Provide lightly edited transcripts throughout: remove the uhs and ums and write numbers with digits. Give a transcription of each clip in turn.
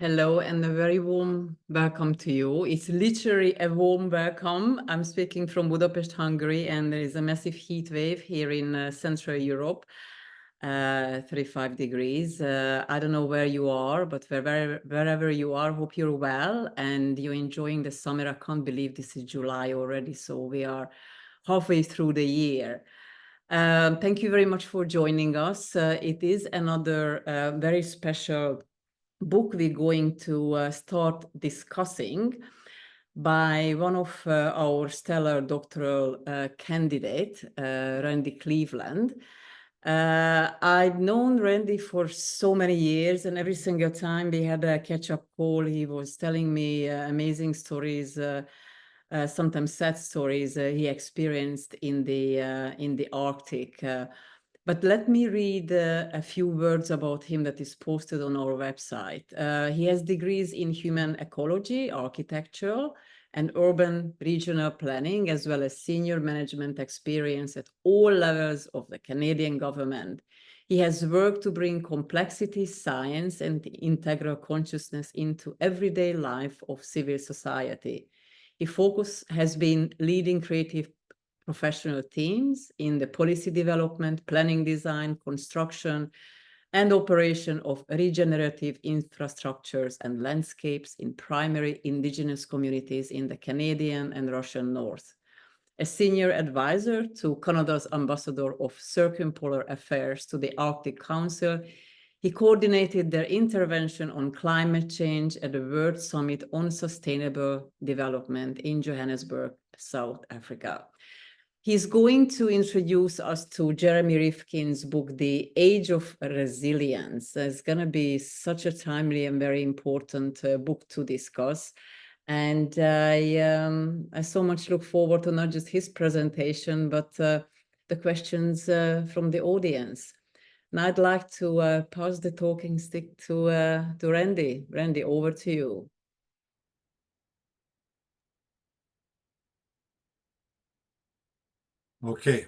Hello and a very warm welcome to you. It's literally a warm welcome. I'm speaking from Budapest, Hungary, and there is a massive heat wave here in Central Europe, 35 degrees. I don't know where you are, but wherever you are, hope you're well and you're enjoying the summer. I can't believe this is July already, so we are halfway through the year. Thank you very much for joining us. It is another very special book we're going to start discussing by one of our stellar doctoral candidate, Randy Cleveland. I've known Randy for so many years, and every single time we had a catch-up call, he was telling me amazing stories, sometimes sad stories he experienced in the Arctic. But let me read a few words about him that is posted on our website. He has degrees in human ecology, architectural, and urban regional planning, as well as senior management experience at all levels of the Canadian government. He has worked to bring complexity, science, and integral consciousness into everyday life of civil society. His focus has been leading creative professional teams in the policy development, planning design, construction, and operation of regenerative infrastructures and landscapes in primary Indigenous communities in the Canadian and Russian North. A senior advisor to Canada's Ambassador of Circumpolar Affairs to the Arctic Council, he coordinated their intervention on climate change at the World Summit on Sustainable Development in Johannesburg, South Africa. He's going to introduce us to Jeremy Rifkin's book, The Age of Resilience. It's going to be such a timely and very important book to discuss. And I so much look forward to not just his presentation, but the questions from the audience. And I'd like to pass the talking stick to Randy. Randy, over to you. Okay.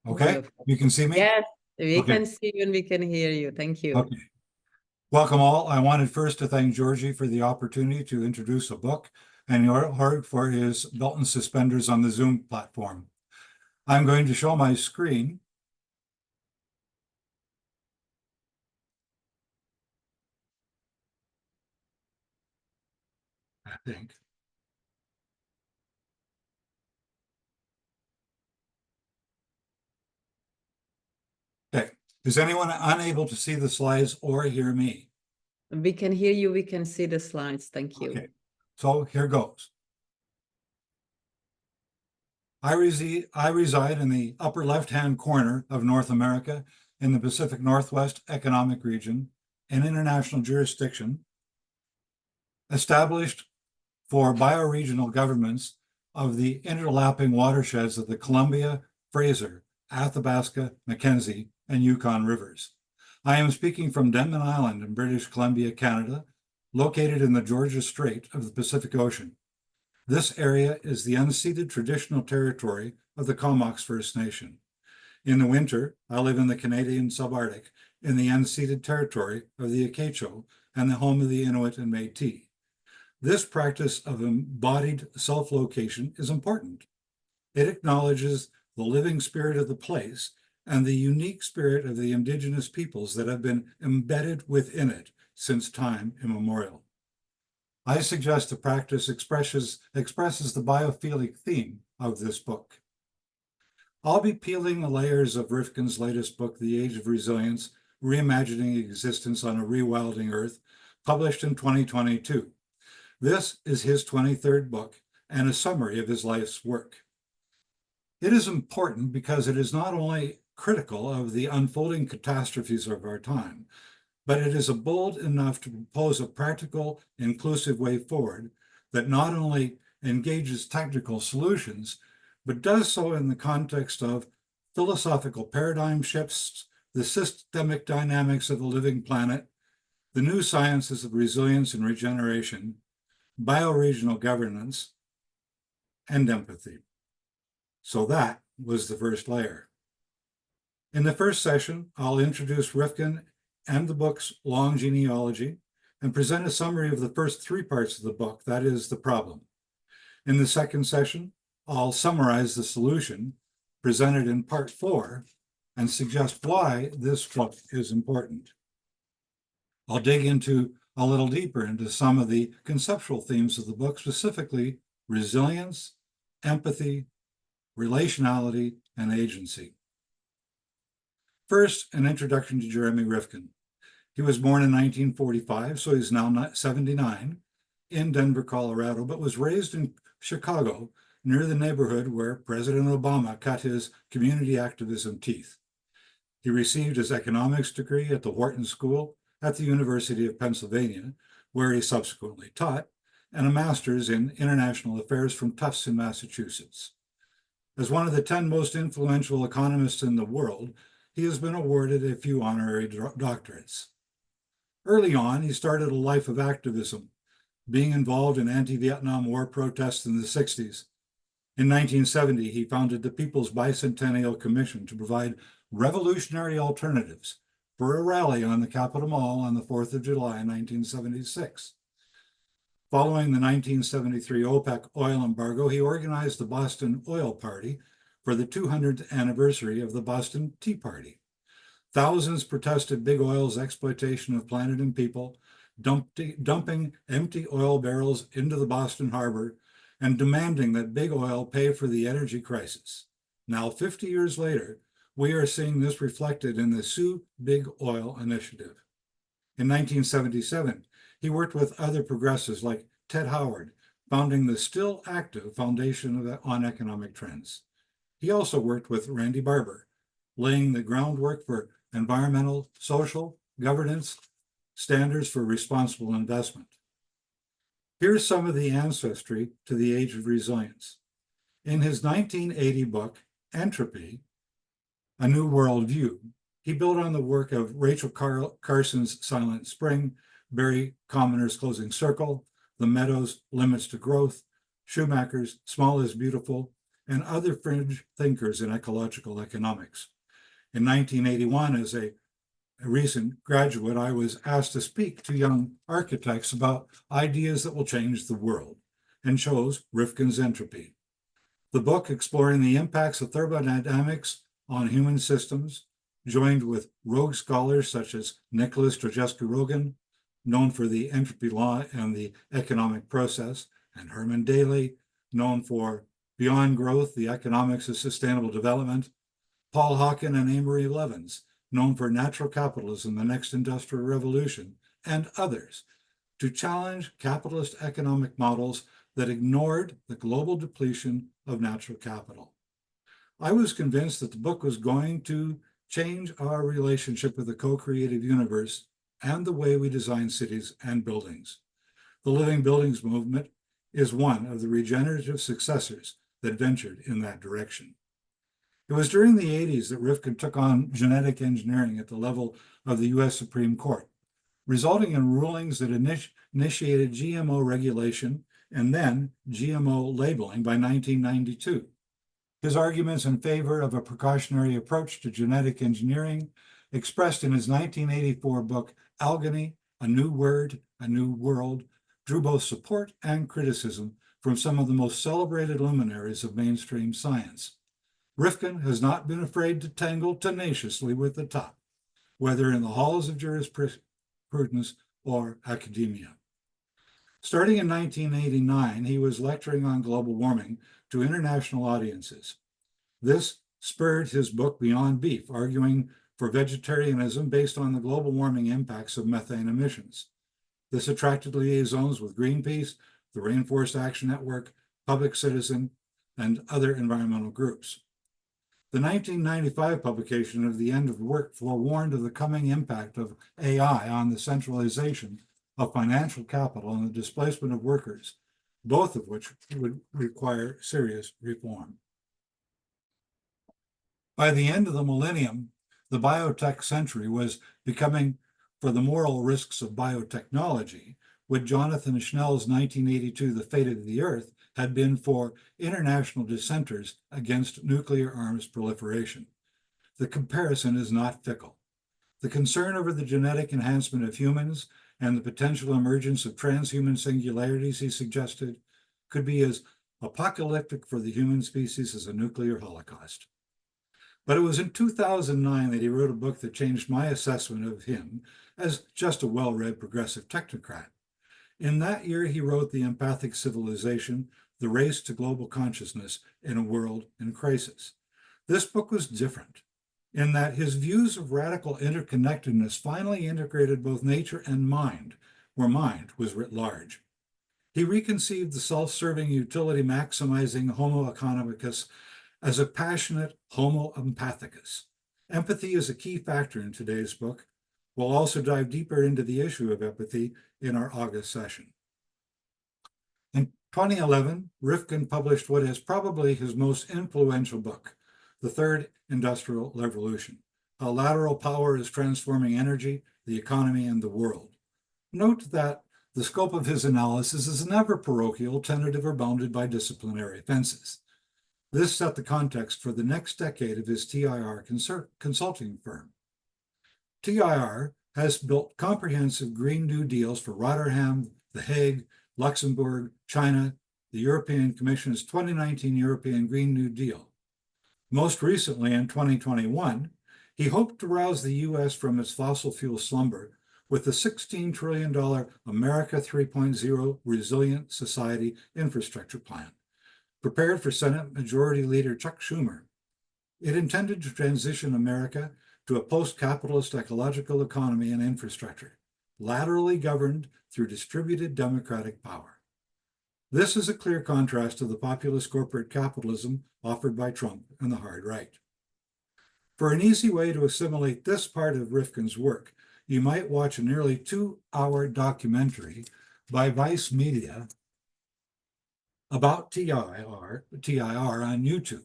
Wonderful. You can see me? Yes, we can see you and we can hear you. Thank you. Okay. Welcome all. I wanted first to thank Georgie for the opportunity to introduce a book and Jorg for his belt and suspenders on the Zoom platform. I'm going to show my screen. I think. Okay. Is anyone unable to see the slides or hear me? We can hear you. We can see the slides. Thank you. Okay. So here goes. I reside in the upper left-hand corner of North America in the Pacific Northwest Economic Region, an international jurisdiction established for bioregional governments of the interlapping watersheds of the Columbia, Fraser, Athabasca, Mackenzie, and Yukon rivers. I am speaking from Denman Island in British Columbia, Canada, located in the Georgia Strait of the Pacific Ocean. This area is the unceded traditional territory of the Comox First Nation. In the winter, I live in the Canadian subarctic in the unceded territory of the Akecho and the home of the Inuit and Métis. This practice of embodied self-location is important. It acknowledges the living spirit of the place and the unique spirit of the Indigenous peoples that have been embedded within it since time immemorial. I suggest the practice expresses the biophilic theme of this book. I'll be peeling the layers of Rifkin's latest book, The Age of Resilience, Reimagining Existence on a Rewilding Earth, published in 2022. This is his 23rd book and a summary of his life's work. It is important because it is not only critical of the unfolding catastrophes of our time, but it is bold enough to propose a practical, inclusive way forward that not only engages technical solutions, but does so in the context of philosophical paradigm shifts, the systemic dynamics of the living planet, the new sciences of resilience and regeneration, bioregional governance, and empathy. So that was the first layer. In the first session, I'll introduce Rifkin and the book's long genealogy, and present a summary of the first three parts of the book, that is, the problem. In the second session, I'll summarize the solution presented in part 4 and suggest why this book is important. I'll dig into a little deeper into some of the conceptual themes of the book, specifically resilience, empathy, relationality, and agency. First, an introduction to Jeremy Rifkin. He was born in 1945, so he's now 79, in Denver, Colorado, but was raised in Chicago, near the neighborhood where President Obama cut his community activism teeth. He received his economics degree at the Wharton School at the University of Pennsylvania, where he subsequently taught, and a master's in international affairs from Tufts in Massachusetts. As one of the 10 most influential economists in the world, he has been awarded a few honorary doctorates. Early on, he started a life of activism, being involved in anti-Vietnam War protests in the 60s. In 1970, he founded the People's Bicentennial Commission to provide revolutionary alternatives for a rally on the Capitol Mall on the 4th of July in 1976. Following the 1973 OPEC oil embargo, he organized the Boston Oil Party for the 200th anniversary of the Boston Tea Party. Thousands protested Big Oil's exploitation of planet and people, dumping empty oil barrels into the Boston harbor and demanding that Big Oil pay for the energy crisis. Now, 50 years later, we are seeing this reflected in the Sue Big Oil initiative. In 1977, he worked with other progressives like Ted Howard, founding the still active Foundation on Economic Trends. He also worked with Randy Barber, laying the groundwork for environmental, social, governance standards for responsible investment. Here's some of the ancestry to the age of resilience. In his 1980 book, Entropy, A New World View, he built on the work of Rachel Carson's Silent Spring, Barry Commoner's Closing Circle, The Meadows' Limits to Growth, Schumacher's Small is Beautiful, and other fringe thinkers in ecological economics. In 1981, as a recent graduate, I was asked to speak to young architects about ideas that will change the world, and chose Rifkin's Entropy. The book, exploring the impacts of thermodynamics on human systems, joined with rogue scholars such as Nicholas Trojewski-Rogan, known for the entropy law and the economic process, and Herman Daly, known for Beyond Growth, the Economics of Sustainable Development, Paul Hawken and Amory Levins, known for Natural Capitalism, the Next Industrial Revolution, and others, to challenge capitalist economic models that ignored the global depletion of natural capital. I was convinced that the book was going to change our relationship with the co-creative universe and the way we design cities and buildings. The Living Buildings movement is one of the regenerative successors that ventured in that direction. It was during the 80s that Rifkin took on genetic engineering at the level of the US Supreme Court, resulting in rulings that initiated GMO regulation and then GMO labeling by 1992. His arguments in favor of a precautionary approach to genetic engineering, expressed in his 1984 book, Algony, A New Word, A New World, drew both support and criticism from some of the most celebrated luminaries of mainstream science. Rifkin has not been afraid to tangle tenaciously with the top, whether in the halls of jurisprudence or academia. Starting in 1989, he was lecturing on global warming to international audiences. This spurred his book Beyond Beef, arguing for vegetarianism based on the global warming impacts of methane emissions. This attracted liaisons with Greenpeace, the Rainforest Action Network, Public Citizen, and other environmental groups. The 1995 publication of The End of Work forewarned of the coming impact of AI on the centralization of financial capital and the displacement of workers, both of which would require serious reform. By the end of the millennium, the biotech century was becoming for the moral risks of biotechnology, what Jonathan Schnell's 1982 The Fate of the Earth had been for international dissenters against nuclear arms proliferation. The comparison is not fickle. The concern over the genetic enhancement of humans and the potential emergence of transhuman singularities, he suggested, could be as apocalyptic for the human species as a nuclear holocaust. But it was in 2009 that he wrote a book that changed my assessment of him as just a well-read progressive technocrat. In that year, he wrote The Empathic Civilization, The Race to Global Consciousness in a World in Crisis. This book was different in that his views of radical interconnectedness finally integrated both nature and mind, where mind was writ large. He reconceived the self-serving, utility-maximizing Homo economicus as a passionate Homo empathicus. Empathy is a key factor in today's book. We'll also dive deeper into the issue of empathy in our August session. In 2011, Rifkin published what is probably his most influential book, The Third Industrial Revolution: How Lateral Power is Transforming Energy, the Economy, and the World. Note that the scope of his analysis is never parochial, tentative, or bounded by disciplinary fences. This set the context for the next decade of his TIR consulting firm. TIR has built comprehensive Green New Deals for Rotterdam, The Hague, Luxembourg, China, the European Commission's 2019 European Green New Deal. Most recently, in 2021, he hoped to rouse the U.S. from its fossil fuel slumber with the $16 trillion America 3.0 Resilient Society Infrastructure Plan, prepared for Senate Majority Leader Chuck Schumer. It intended to transition America to a post-capitalist ecological economy and infrastructure, laterally governed through distributed democratic power. This is a clear contrast to the populist corporate capitalism offered by Trump and the hard right. For an easy way to assimilate this part of Rifkin's work, you might watch a nearly 2-hour documentary by Vice Media about TIR on YouTube.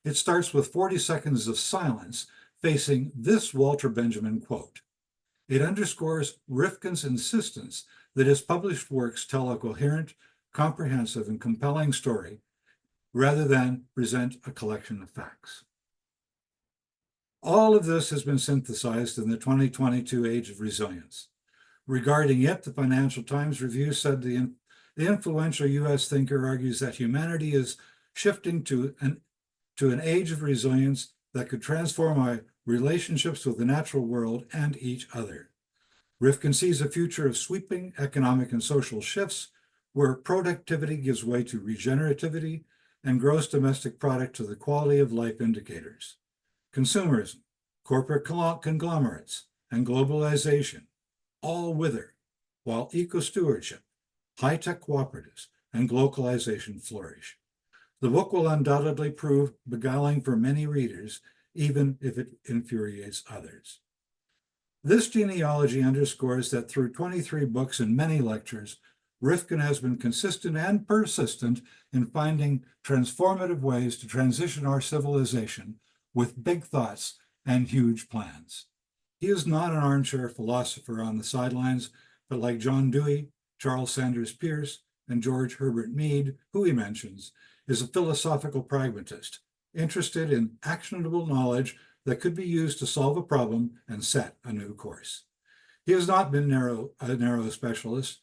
It starts with 40 seconds of silence facing this Walter Benjamin quote. It underscores Rifkin's insistence that his published works tell a coherent, comprehensive, and compelling story rather than present a collection of facts. All of this has been synthesized in the 2022 Age of Resilience. Regarding it, the Financial Times Review said the influential U.S. thinker argues that humanity is shifting to an age of resilience that could transform our relationships with the natural world and each other. Rifkin sees a future of sweeping economic and social shifts where productivity gives way to regenerativity and gross domestic product to the quality of life indicators. Consumerism, corporate conglomerates, and globalization all wither, while eco-stewardship, high-tech cooperatives, and globalization flourish. The book will undoubtedly prove beguiling for many readers, even if it infuriates others. This genealogy underscores that through 23 books and many lectures, Rifkin has been consistent and persistent in finding transformative ways to transition our civilization with big thoughts and huge plans. He is not an armchair philosopher on the sidelines, but like John Dewey, Charles Sanders Peirce, and George Herbert Mead, who he mentions, is a philosophical pragmatist, interested in actionable knowledge that could be used to solve a problem and set a new course. He has not been a narrow specialist.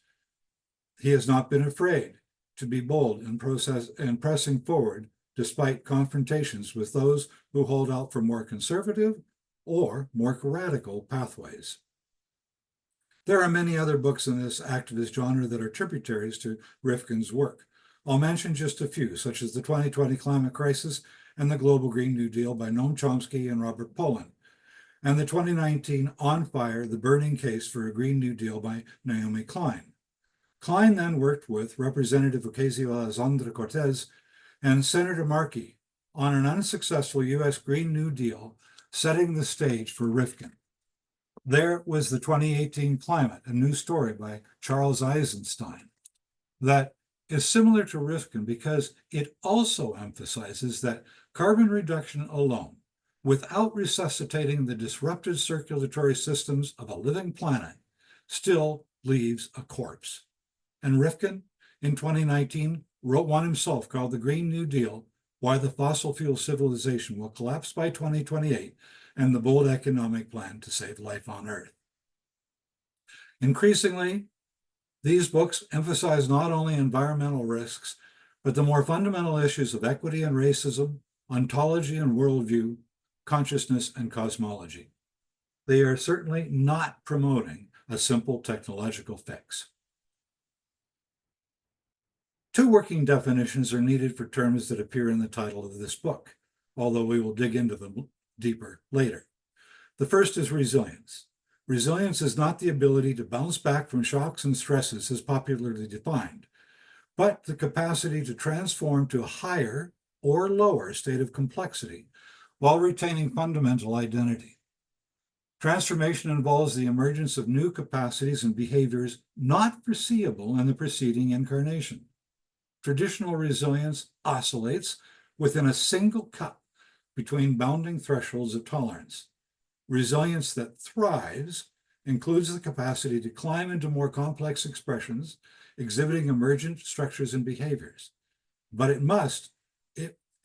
He has not been afraid to be bold in pressing forward despite confrontations with those who hold out for more conservative or more radical pathways. There are many other books in this activist genre that are tributaries to Rifkin's work. I'll mention just a few, such as The 2020 Climate Crisis and The Global Green New Deal by Noam Chomsky and Robert Pollin, and the 2019 On Fire, The Burning Case for a Green New Deal by Naomi Klein. Klein then worked with Representative Ocasio-Cortez and Senator Markey on an unsuccessful U.S. Green New Deal, setting the stage for Rifkin. There was the 2018 Climate, a New Story by Charles Eisenstein, that is similar to Rifkin because it also emphasizes that carbon reduction alone, without resuscitating the disrupted circulatory systems of a living planet, still leaves a corpse. And Rifkin, in 2019, wrote one himself called The Green New Deal: Why the Fossil Fuel Civilization Will Collapse by 2028 and the Bold Economic Plan to Save Life on Earth. Increasingly, these books emphasize not only environmental risks, but the more fundamental issues of equity and racism, ontology and worldview, consciousness and cosmology. They are certainly not promoting a simple technological fix. Two working definitions are needed for terms that appear in the title of this book, although we will dig into them deeper later. The first is resilience. Resilience is not the ability to bounce back from shocks and stresses as popularly defined, but the capacity to transform to a higher or lower state of complexity while retaining fundamental identity. Transformation involves the emergence of new capacities and behaviors not foreseeable in the preceding incarnation. Traditional resilience oscillates within a single cup between bounding thresholds of tolerance. Resilience that thrives includes the capacity to climb into more complex expressions, exhibiting emergent structures and behaviors. But if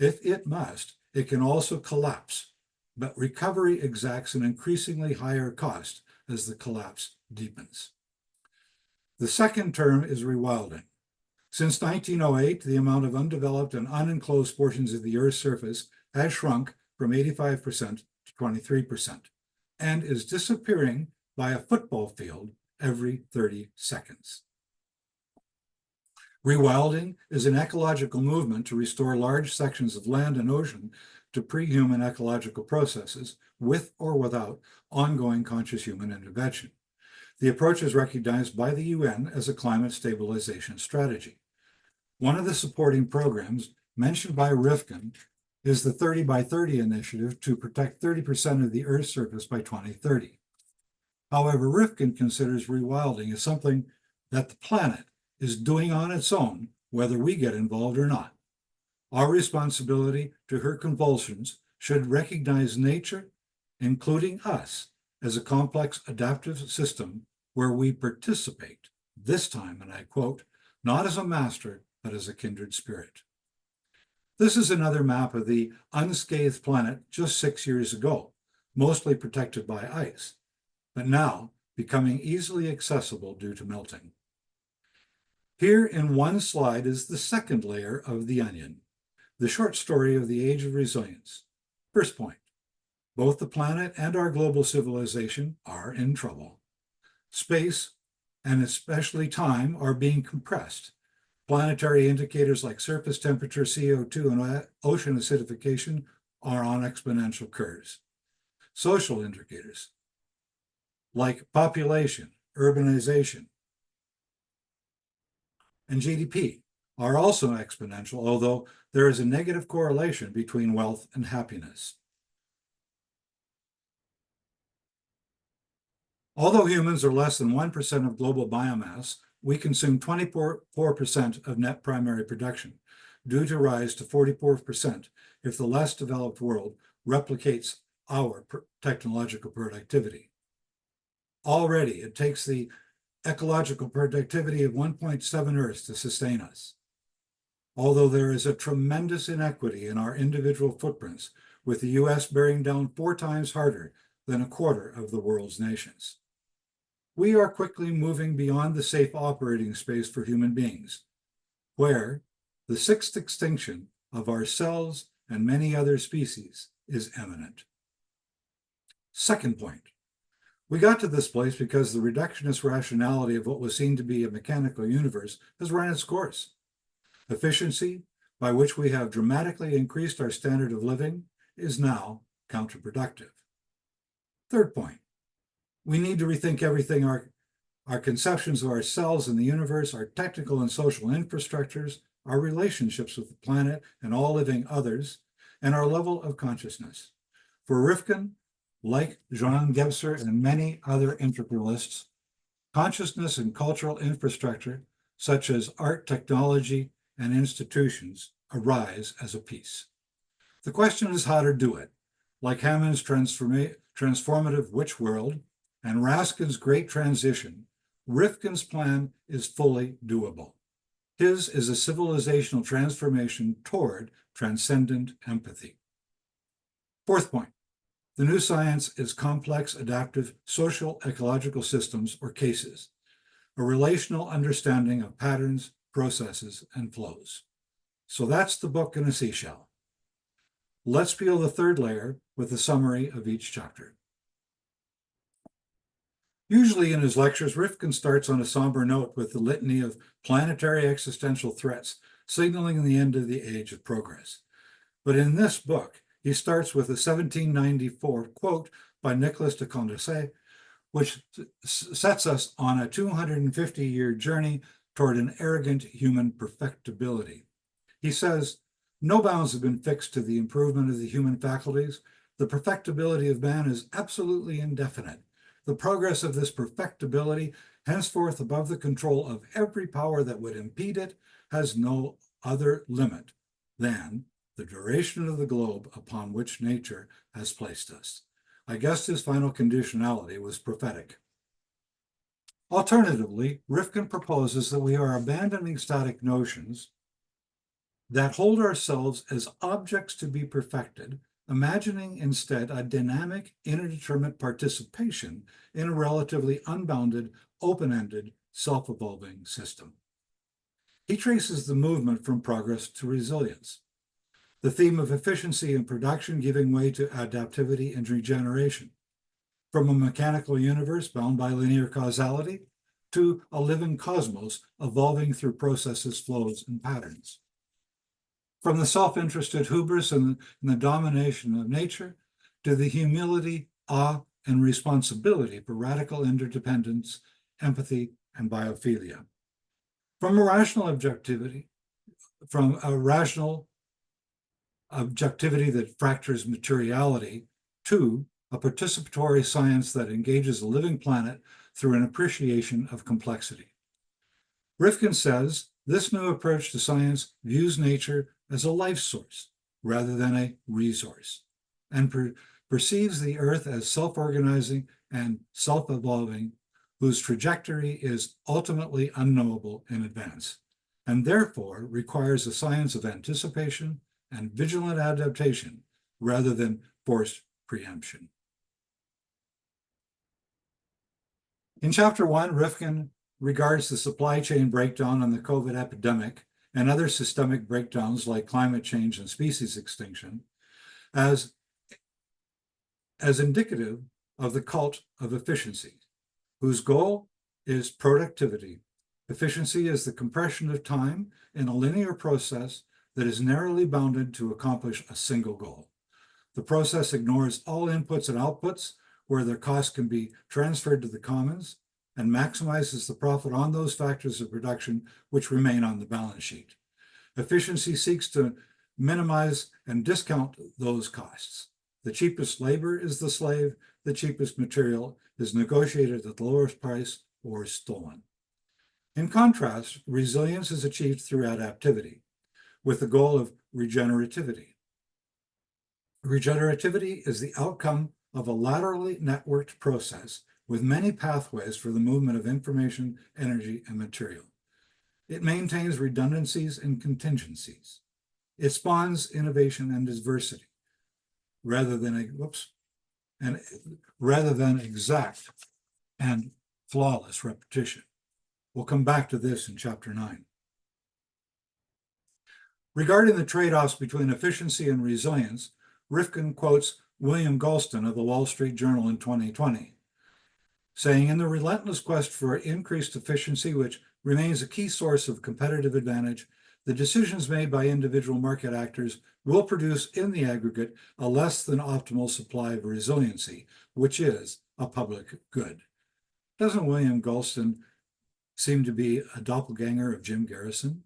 it must, it can also collapse. But recovery exacts an increasingly higher cost as the collapse deepens. The second term is rewilding. Since 1908, the amount of undeveloped and unenclosed portions of the Earth's surface has shrunk from 85% to 23% and is disappearing by a football field every 30 seconds. Rewilding is an ecological movement to restore large sections of land and ocean to pre-human ecological processes with or without ongoing conscious human intervention. The approach is recognized by the UN as a climate stabilization strategy. One of the supporting programs mentioned by Rifkin is the 30 by 30 initiative to protect 30% of the Earth's surface by 2030. However, Rifkin considers rewilding as something that the planet is doing on its own, whether we get involved or not. Our responsibility to her convulsions should recognize nature, including us, as a complex adaptive system where we participate, this time, and I quote, not as a master, but as a kindred spirit. This is another map of the unscathed planet just 6 years ago, mostly protected by ice, but now becoming easily accessible due to melting. Here in one slide is the second layer of the onion, the short story of the age of resilience. First point, both the planet and our global civilization are in trouble. Space, and especially time, are being compressed. Planetary indicators like surface temperature, CO2, and ocean acidification are on exponential curves. Social indicators like population, urbanization, and GDP are also exponential, although there is a negative correlation between wealth and happiness. Although humans are less than 1% of global biomass, we consume 24% of net primary production, due to rise to 44% if the less developed world replicates our technological productivity. Already, it takes the ecological productivity of 1.7 Earths to sustain us. Although there is a tremendous inequity in our individual footprints, with the US bearing down 4 times harder than a quarter of the world's nations. We are quickly moving beyond the safe operating space for human beings, where the 6th extinction of ourselves and many other species is imminent. Second point, we got to this place because the reductionist rationality of what was seen to be a mechanical universe has run its course. Efficiency, by which we have dramatically increased our standard of living, is now counterproductive. Third point, we need to rethink everything, our conceptions of ourselves and the universe, our technical and social infrastructures, our relationships with the planet and all living others, and our level of consciousness. For Rifkin, like Jean Gebser and many other integralists, consciousness and cultural infrastructure, such as art, technology, and institutions, arise as a piece. The question is how to do it. Like Hammond's transformative Which World and Raskin's Great Transition, Rifkin's plan is fully doable. His is a civilizational transformation toward transcendent empathy. Fourth point, The new science is complex, adaptive, social, ecological systems, or cases, a relational understanding of patterns, processes, and flows. So that's the book in a seashell. Let's peel the third layer with a summary of each chapter. Usually in his lectures, Rifkin starts on a somber note with the litany of planetary existential threats, signaling the end of the age of progress. But in this book, he starts with a 1794 quote by Nicolas de Condorcet, which sets us on a 250-year journey toward an arrogant human perfectibility. He says, "No bounds have been fixed to the improvement of the human faculties. The perfectibility of man is absolutely indefinite. The progress of this perfectibility, henceforth above the control of every power that would impede it, has no other limit than the duration of the globe upon which nature has placed us." I guess his final conditionality was prophetic. Alternatively, Rifkin proposes that we are abandoning static notions that hold ourselves as objects to be perfected, imagining instead a dynamic, indeterminate participation in a relatively unbounded, open-ended, self-evolving system. He traces the movement from progress to resilience, the theme of efficiency and production giving way to adaptivity and regeneration, from a mechanical universe bound by linear causality to a living cosmos evolving through processes, flows, and patterns. From the self-interested hubris and the domination of nature to the humility, awe, and responsibility for radical interdependence, empathy, and biophilia. From a rational objectivity that fractures materiality to a participatory science that engages a living planet through an appreciation of complexity. Rifkin says this new approach to science views nature as a life source rather than a resource, and perceives the Earth as self-organizing and self-evolving, whose trajectory is ultimately unknowable in advance, and therefore requires a science of anticipation and vigilant adaptation rather than forced preemption. In chapter 1, Rifkin regards the supply chain breakdown and the COVID epidemic and other systemic breakdowns like climate change and species extinction as indicative of the cult of efficiency, whose goal is productivity. Efficiency is the compression of time in a linear process that is narrowly bounded to accomplish a single goal. The process ignores all inputs and outputs where their costs can be transferred to the commons and maximizes the profit on those factors of production which remain on the balance sheet. Efficiency seeks to minimize and discount those costs. The cheapest labor is the slave, the cheapest material is negotiated at the lowest price or stolen. In contrast, resilience is achieved through adaptivity, with the goal of regenerativity. Regenerativity is the outcome of a laterally networked process with many pathways for the movement of information, energy, and material. It maintains redundancies and contingencies. It spawns innovation and diversity rather than exact and flawless repetition. We'll come back to this in chapter 9. Regarding the trade-offs between efficiency and resilience, Rifkin quotes William Galston of the Wall Street Journal in 2020, saying, "In the relentless quest for increased efficiency, which remains a key source of competitive advantage, the decisions made by individual market actors will produce in the aggregate a less than optimal supply of resiliency, which is a public good." Doesn't William Galston seem to be a doppelganger of Jim Garrison?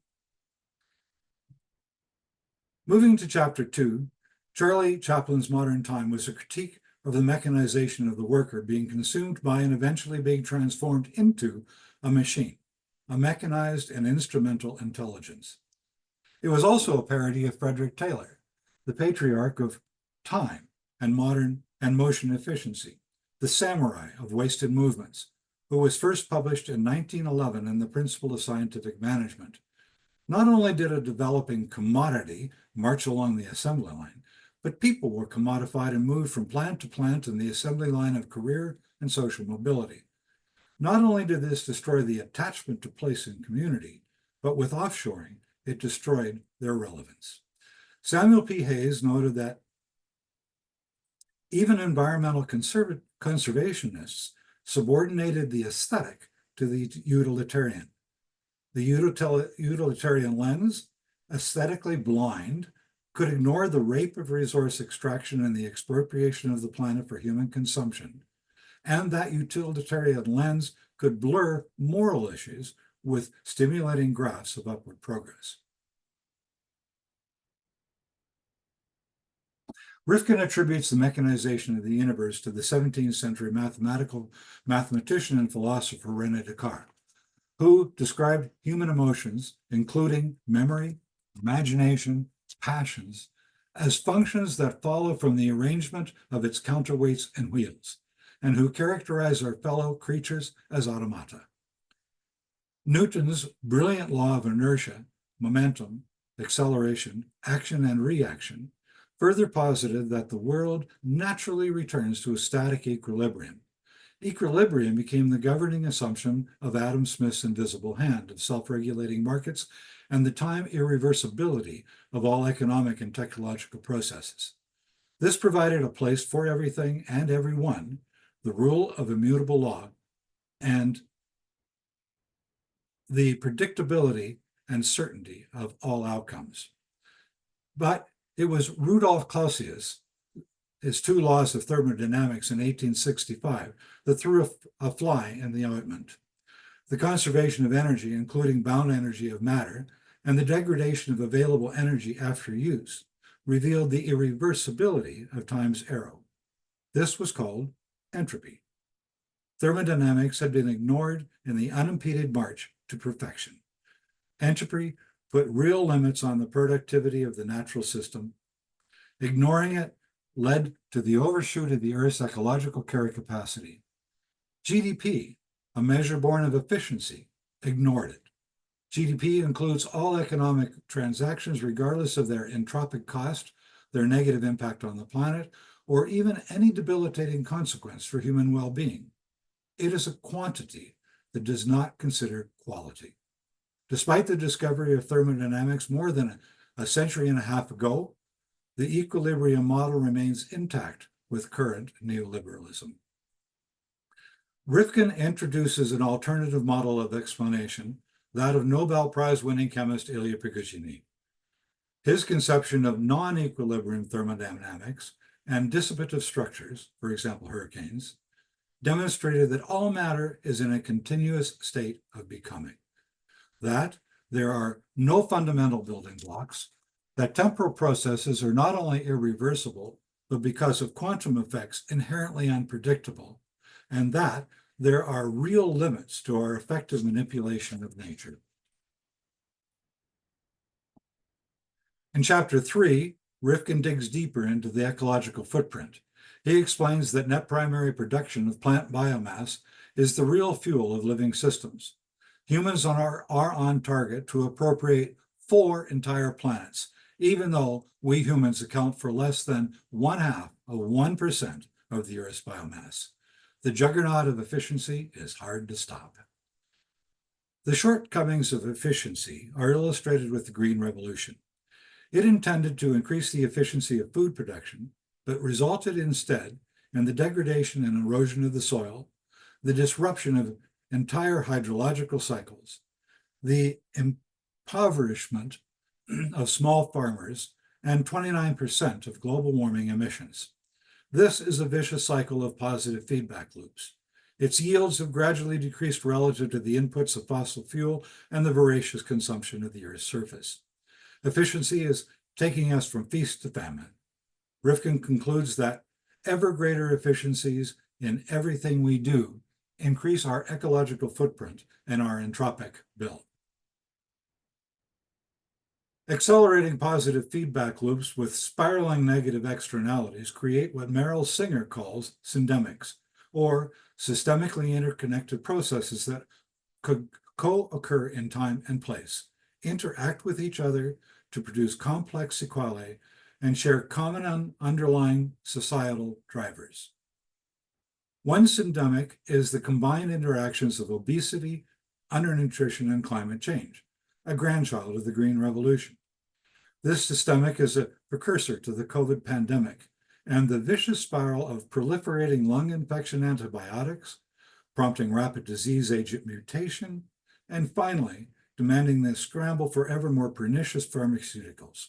Moving to chapter 2, Charlie Chaplin's Modern Time was a critique of the mechanization of the worker being consumed by and eventually being transformed into a machine, a mechanized and instrumental intelligence. It was also a parody of Frederick Taylor, the patriarch of time and modern and motion efficiency, the samurai of wasted movements, who was first published in 1911 in The Principle of Scientific Management. Not only did a developing commodity march along the assembly line, but people were commodified and moved from plant to plant in the assembly line of career and social mobility. Not only did this destroy the attachment to place and community, but with offshoring, it destroyed their relevance. Samuel P. Hayes noted that even environmental conservationists subordinated the aesthetic to the utilitarian. The utilitarian lens, aesthetically blind, could ignore the rape of resource extraction and the expropriation of the planet for human consumption. And that utilitarian lens could blur moral issues with stimulating graphs of upward progress. Rifkin attributes the mechanization of the universe to the 17th century mathematician and philosopher René Descartes, who described human emotions, including memory, imagination, passions, as functions that follow from the arrangement of its counterweights and wheels, and who characterize our fellow creatures as automata. Newton's brilliant law of inertia, momentum, acceleration, action, and reaction further posited that the world naturally returns to a static equilibrium. Equilibrium became the governing assumption of Adam Smith's invisible hand of self-regulating markets and the time irreversibility of all economic and technological processes. This provided a place for everything and everyone, the rule of immutable law, and the predictability and certainty of all outcomes. But it was Rudolf Clausius, his two laws of thermodynamics in 1865, that threw a fly in the ointment. The conservation of energy, including bound energy of matter, and the degradation of available energy after use, revealed the irreversibility of time's arrow. This was called entropy. Thermodynamics had been ignored in the unimpeded march to perfection. Entropy put real limits on the productivity of the natural system. Ignoring it led to the overshoot of the Earth's ecological carry capacity. GDP, a measure born of efficiency, ignored it. GDP includes all economic transactions regardless of their entropic cost, their negative impact on the planet, or even any debilitating consequence for human well-being. It is a quantity that does not consider quality. Despite the discovery of thermodynamics more than a century and a half ago, the equilibrium model remains intact with current neoliberalism. Rifkin introduces an alternative model of explanation, that of Nobel Prize-winning chemist Ilya Prigogine. His conception of non-equilibrium thermodynamics and dissipative structures, for example, hurricanes, demonstrated that all matter is in a continuous state of becoming, that there are no fundamental building blocks, that temporal processes are not only irreversible, but because of quantum effects inherently unpredictable, and that there are real limits to our effective manipulation of nature. In chapter 3, Rifkin digs deeper into the ecological footprint. He explains that net primary production of plant biomass is the real fuel of living systems. Humans are on target to appropriate 4 entire planets, even though we humans account for less than 0.5% of the Earth's biomass. The juggernaut of efficiency is hard to stop. The shortcomings of efficiency are illustrated with the Green Revolution. It intended to increase the efficiency of food production, but resulted instead in the degradation and erosion of the soil, the disruption of entire hydrological cycles, the impoverishment of small farmers, and 29% of global warming emissions. This is a vicious cycle of positive feedback loops. Its yields have gradually decreased relative to the inputs of fossil fuel and the voracious consumption of the Earth's surface. Efficiency is taking us from feast to famine. Rifkin concludes that ever greater efficiencies in everything we do increase our ecological footprint and our entropic bill. Accelerating positive feedback loops with spiraling negative externalities create what Merrill Singer calls syndemics, or systemically interconnected processes that could co-occur in time and place, interact with each other to produce complex sequelae, and share common underlying societal drivers. One syndemic is the combined interactions of obesity, undernutrition, and climate change, a grandchild of the Green Revolution. This systemic is a precursor to the COVID pandemic and the vicious spiral of proliferating lung infection antibiotics, prompting rapid disease agent mutation, and finally, demanding the scramble for ever more pernicious pharmaceuticals.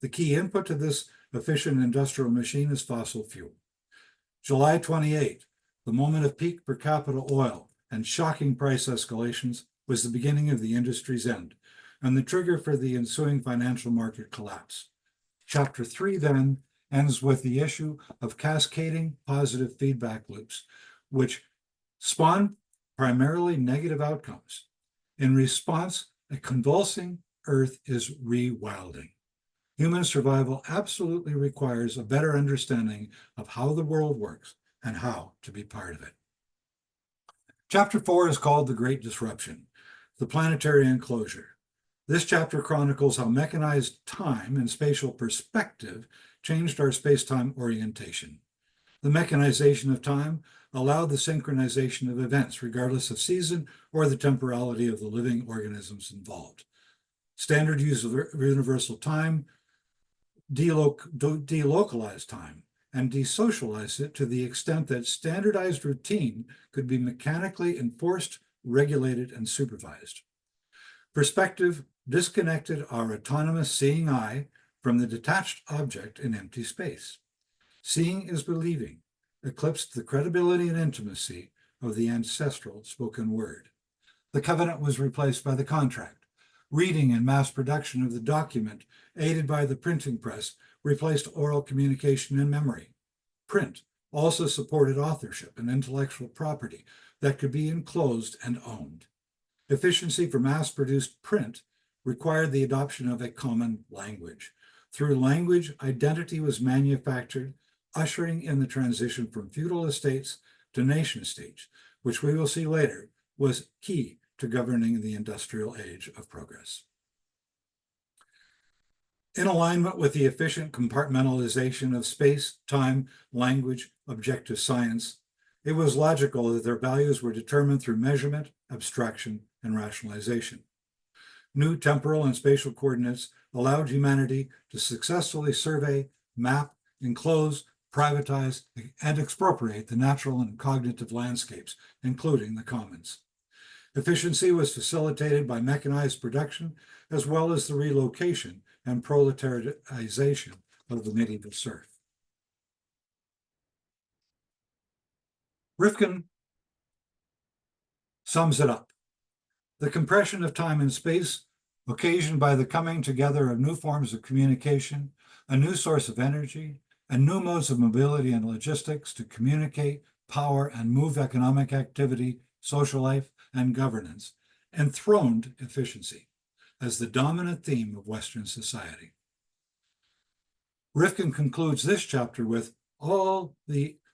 The key input to this efficient industrial machine is fossil fuel. July 28, the moment of peak per capita oil and shocking price escalations, was the beginning of the industry's end and the trigger for the ensuing financial market collapse. Chapter 3 then ends with the issue of cascading positive feedback loops, which spawn primarily negative outcomes. In response, a convulsing Earth is rewilding. Human survival absolutely requires a better understanding of how the world works and how to be part of it. Chapter 4 is called The Great Disruption, the planetary enclosure. This chapter chronicles how mechanized time and spatial perspective changed our space-time orientation. The mechanization of time allowed the synchronization of events, regardless of season or the temporality of the living organisms involved. Standard use of universal time delocalized time and desocialized it to the extent that standardized routine could be mechanically enforced, regulated, and supervised. Perspective disconnected our autonomous seeing eye from the detached object in empty space. Seeing is believing eclipsed the credibility and intimacy of the ancestral spoken word. The covenant was replaced by the contract. Reading and mass production of the document, aided by the printing press, replaced oral communication and memory. Print also supported authorship and intellectual property that could be enclosed and owned. Efficiency for mass-produced print required the adoption of a common language. Through language, identity was manufactured, ushering in the transition from feudal estates to nation states, which we will see later was key to governing the industrial age of progress. In alignment with the efficient compartmentalization of space, time, language, objective science, it was logical that their values were determined through measurement, abstraction, and rationalization. New temporal and spatial coordinates allowed humanity to successfully survey, map, enclose, privatize, and expropriate the natural and cognitive landscapes, including the commons. Efficiency was facilitated by mechanized production, as well as the relocation and proletarization of the medieval serf. Rifkin sums it up. The compression of time and space, occasioned by the coming together of new forms of communication, a new source of energy, and new modes of mobility and logistics to communicate, power, and move economic activity, social life, and governance, enthroned efficiency as the dominant theme of Western society. Rifkin concludes this chapter with all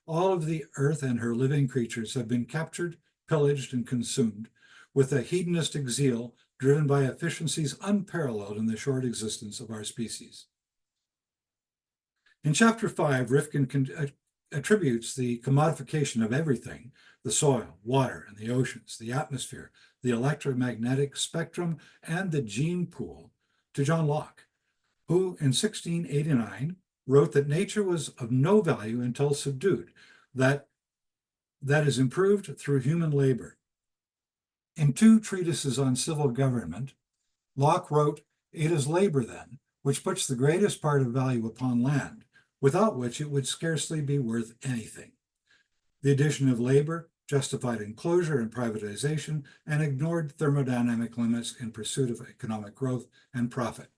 of the earth and her living creatures have been captured, pillaged, and consumed with a hedonistic zeal driven by efficiencies unparalleled in the short existence of our species. In chapter 5, Rifkin attributes the commodification of everything, the soil, water, and the oceans, the atmosphere, the electromagnetic spectrum, and the gene pool, to John Locke, who in 1689 wrote that nature was of no value until subdued, that is improved through human labor. In 2 treatises on civil government, Locke wrote, "It is labor, then, which puts the greatest part of value upon land, without which it would scarcely be worth anything. The addition of labor justified enclosure and privatization and ignored thermodynamic limits in pursuit of economic growth and profit,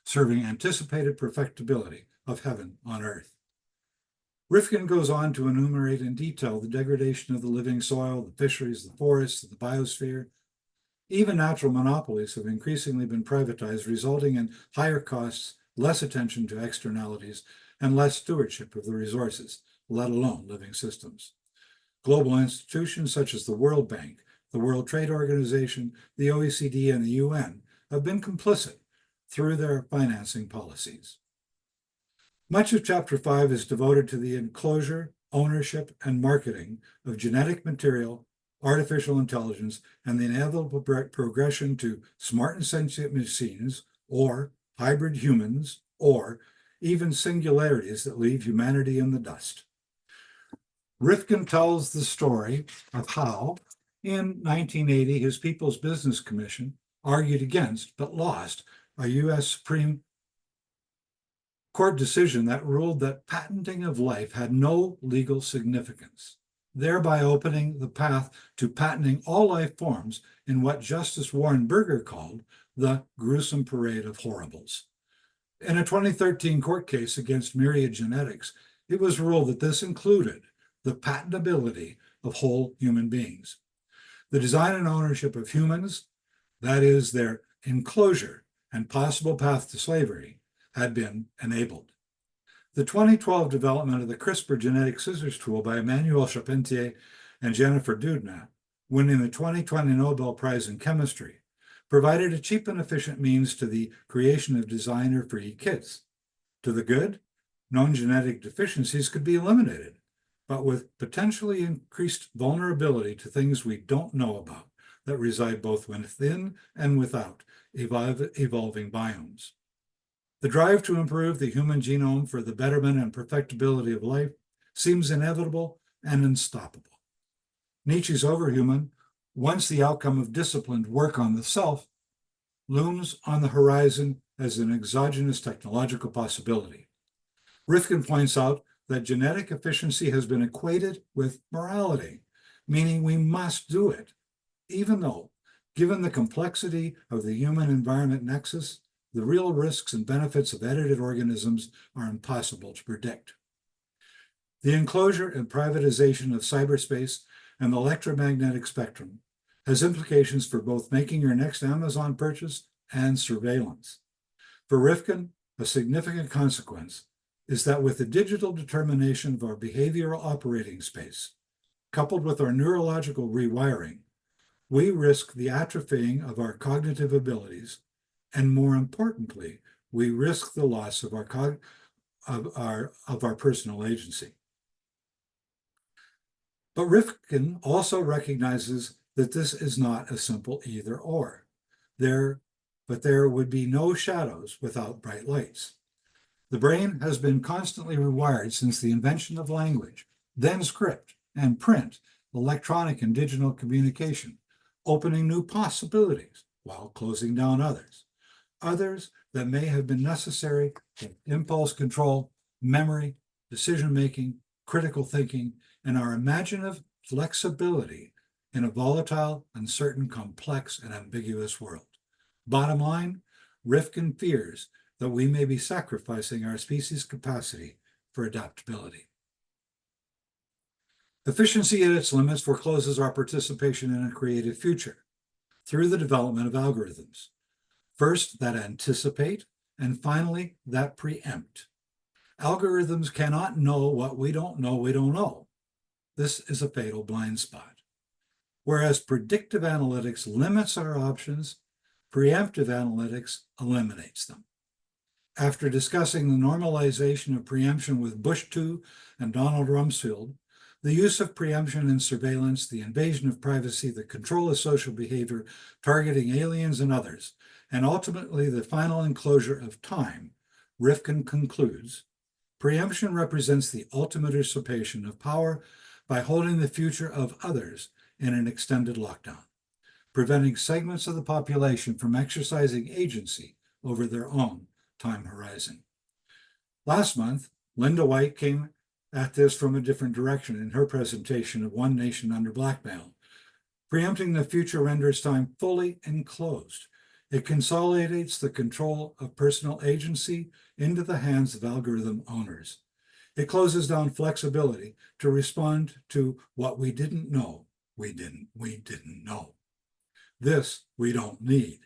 serving anticipated perfectibility of heaven on earth." Rifkin goes on to enumerate in detail the degradation of the living soil, the fisheries, the forests, the biosphere. Even natural monopolies have increasingly been privatized, resulting in higher costs, less attention to externalities, and less stewardship of the resources, let alone living systems. Global institutions such as the World Bank, the World Trade Organization, the OECD, and the UN have been complicit through their financing policies. Much of Chapter 5 is devoted to the enclosure, ownership, and marketing of genetic material, artificial intelligence, and the inevitable progression to smart and sentient machines, or hybrid humans, or even singularities that leave humanity in the dust. Rifkin tells the story of how, in 1980, his People's Business Commission argued against, but lost, a U.S. Supreme Court decision that ruled that patenting of life had no legal significance, thereby opening the path to patenting all life forms in what Justice Warren Burger called the gruesome parade of horribles. In a 2013 court case against Myriad Genetics, it was ruled that this included the patentability of whole human beings. The design and ownership of humans, that is, their enclosure and possible path to slavery, had been enabled. The 2012 development of the CRISPR genetic scissors tool by Emmanuel Charpentier and Jennifer Doudna, winning the 2020 Nobel Prize in Chemistry, provided a cheap and efficient means to the creation of designer-free kits. To the good, known genetic deficiencies could be eliminated, but with potentially increased vulnerability to things we don't know about that reside both within and without evolving biomes. The drive to improve the human genome for the betterment and perfectibility of life seems inevitable and unstoppable. Nietzsche's overhuman, once the outcome of disciplined work on the self, looms on the horizon as an exogenous technological possibility. Rifkin points out that genetic efficiency has been equated with morality, meaning we must do it, even though, given the complexity of the human-environment nexus, the real risks and benefits of edited organisms are impossible to predict. The enclosure and privatization of cyberspace and the electromagnetic spectrum has implications for both making your next Amazon purchase and surveillance. For Rifkin, a significant consequence is that with the digital determination of our behavioral operating space, coupled with our neurological rewiring, we risk the atrophying of our cognitive abilities, and more importantly, we risk the loss of our personal agency. But Rifkin also recognizes that this is not a simple either or. But there would be no shadows without bright lights. The brain has been constantly rewired since the invention of language, then script and print, electronic and digital communication, opening new possibilities while closing down others that may have been necessary for impulse control, memory, decision-making, critical thinking, and our imaginative flexibility in a volatile, uncertain, complex, and ambiguous world. Bottom line, Rifkin fears that we may be sacrificing our species' capacity for adaptability. Efficiency at its limits forecloses our participation in a creative future through the development of algorithms. First, that anticipate, and finally, that preempt. Algorithms cannot know what we don't know. This is a fatal blind spot. Whereas predictive analytics limits our options, preemptive analytics eliminates them. After discussing the normalization of preemption with Bush II and Donald Rumsfeld, the use of preemption in surveillance, the invasion of privacy, the control of social behavior, targeting aliens and others, and ultimately the final enclosure of time, Rifkin concludes, preemption represents the ultimate usurpation of power by holding the future of others in an extended lockdown, preventing segments of the population from exercising agency over their own time horizon. Last month, Linda White came at this from a different direction in her presentation of One Nation Under Blackmail. Preempting the future renders time fully enclosed. It consolidates the control of personal agency into the hands of algorithm owners. It closes down flexibility to respond to what we didn't know. We didn't know. This we don't need.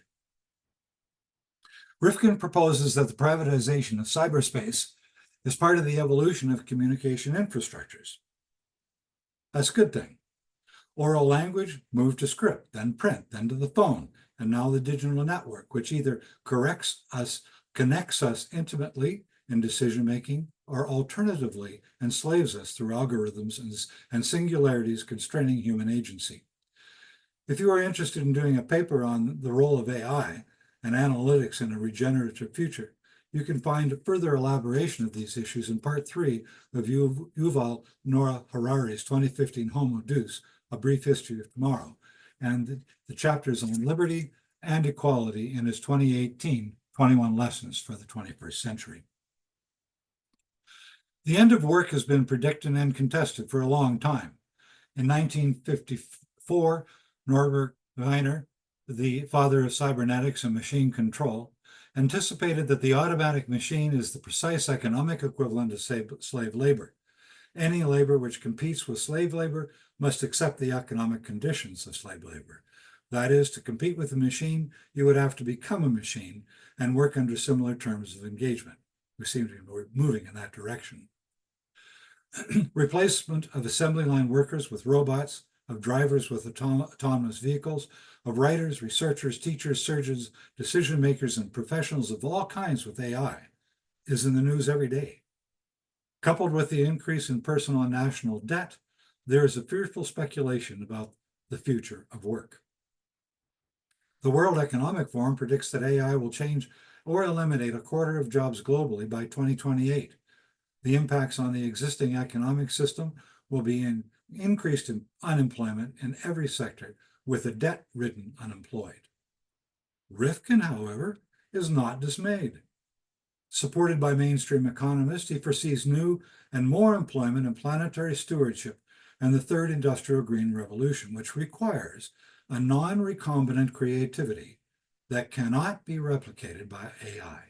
Rifkin proposes that the privatization of cyberspace is part of the evolution of communication infrastructures. That's a good thing. Oral language moved to script, then print, then to the phone, and now the digital network, which either connects us intimately in decision-making or alternatively enslaves us through algorithms and singularities constraining human agency. If you are interested in doing a paper on the role of AI and analytics in a regenerative future, you can find further elaboration of these issues in part 3 of Yuval Noah Harari's 2015 Homo Deus, A Brief History of Tomorrow, and the chapters on liberty and equality in his 2018 21 Lessons for the 21st Century. The end of work has been predicted and contested for a long time. In 1954, Norbert Wiener, the father of cybernetics and machine control, anticipated that the automatic machine is the precise economic equivalent of slave labor. Any labor which competes with slave labor must accept the economic conditions of slave labor. That is, to compete with the machine, you would have to become a machine and work under similar terms of engagement. We seem to be moving in that direction. Replacement of assembly line workers with robots, of drivers with autonomous vehicles, of writers, researchers, teachers, surgeons, decision makers, and professionals of all kinds with AI is in the news every day. Coupled with the increase in personal and national debt, there is a fearful speculation about the future of work. The World Economic Forum predicts that AI will change or eliminate a quarter of jobs globally by 2028. The impacts on the existing economic system will be increased unemployment in every sector, with a debt-ridden unemployed. Rifkin, however, is not dismayed. Supported by mainstream economists, he foresees new and more employment in planetary stewardship and the third industrial green revolution, which requires a non-recombinant creativity that cannot be replicated by AI.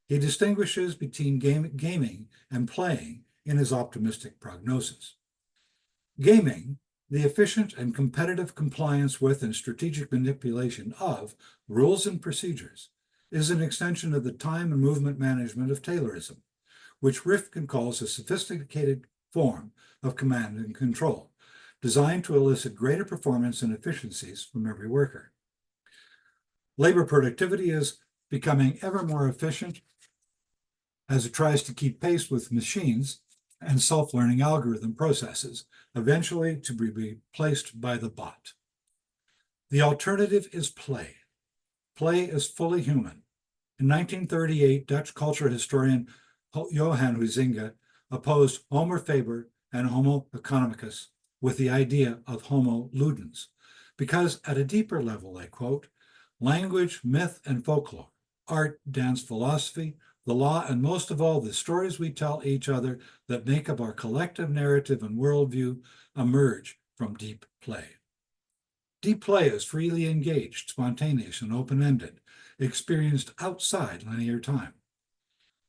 He distinguishes between gaming and playing in his optimistic prognosis. Gaming, the efficient and competitive compliance with and strategic manipulation of rules and procedures, is an extension of the time and movement management of Taylorism, which Rifkin calls a sophisticated form of command and control, designed to elicit greater performance and efficiencies from every worker. Labor productivity is becoming ever more efficient as it tries to keep pace with machines and self-learning algorithm processes, eventually to be replaced by the bot. The alternative is play. Play is fully human. In 1938, Dutch cultural historian Johan Huizinga opposed Homo Faber and Homo economicus with the idea of Homo ludens, because at a deeper level, I quote, language, myth, and folklore, art, dance, philosophy, the law, and most of all, the stories we tell each other that make up our collective narrative and worldview emerge from deep play. Deep play is freely engaged, spontaneous, and open-ended, experienced outside linear time.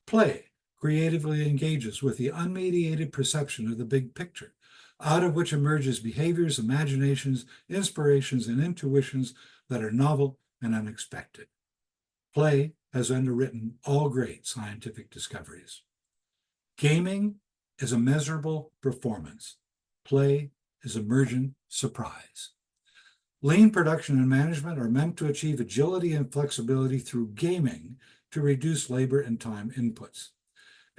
Play creatively engages with the unmediated perception of the big picture, out of which emerges behaviors, imaginations, inspirations, and intuitions that are novel and unexpected. Play has underwritten all great scientific discoveries. Gaming is a measurable performance. Play is emergent surprise. Lean production and management are meant to achieve agility and flexibility through gaming to reduce labor and time inputs.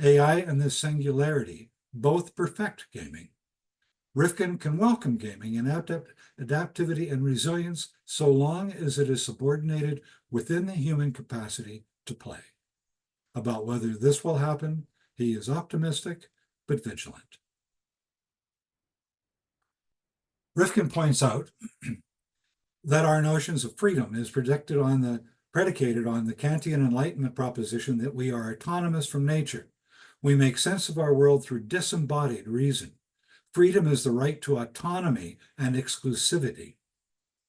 AI and this singularity both perfect gaming. Rifkin can welcome gaming and adaptivity and resilience so long as it is subordinated within the human capacity to play. About whether this will happen, he is optimistic but vigilant. Rifkin points out that our notions of freedom is predicated on the Kantian Enlightenment proposition that we are autonomous from nature. We make sense of our world through disembodied reason. Freedom is the right to autonomy and exclusivity.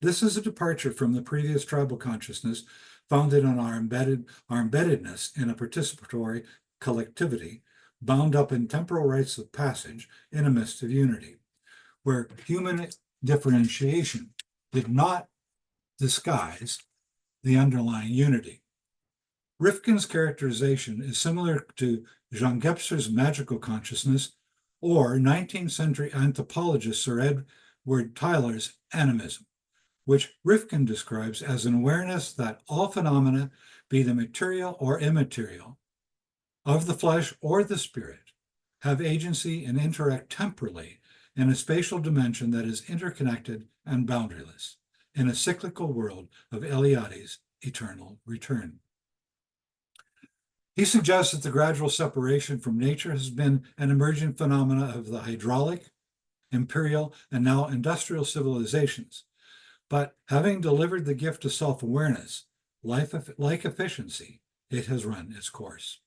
This is a departure from the previous tribal consciousness founded on our embeddedness in a participatory collectivity, bound up in temporal rites of passage in a mist of unity, where human differentiation did not disguise the underlying unity. Rifkin's characterization is similar to Jean Gebser's magical consciousness or 19th century anthropologist Sir Edward Tyler's animism, which Rifkin describes as an awareness that all phenomena, be they material or immaterial, of the flesh or the spirit, have agency and interact temporally in a spatial dimension that is interconnected and boundaryless, in a cyclical world of Eliade's eternal return. He suggests that the gradual separation from nature has been an emergent phenomena of the hydraulic, imperial, and now industrial civilizations. But having delivered the gift of self-awareness, like efficiency, it has run its course.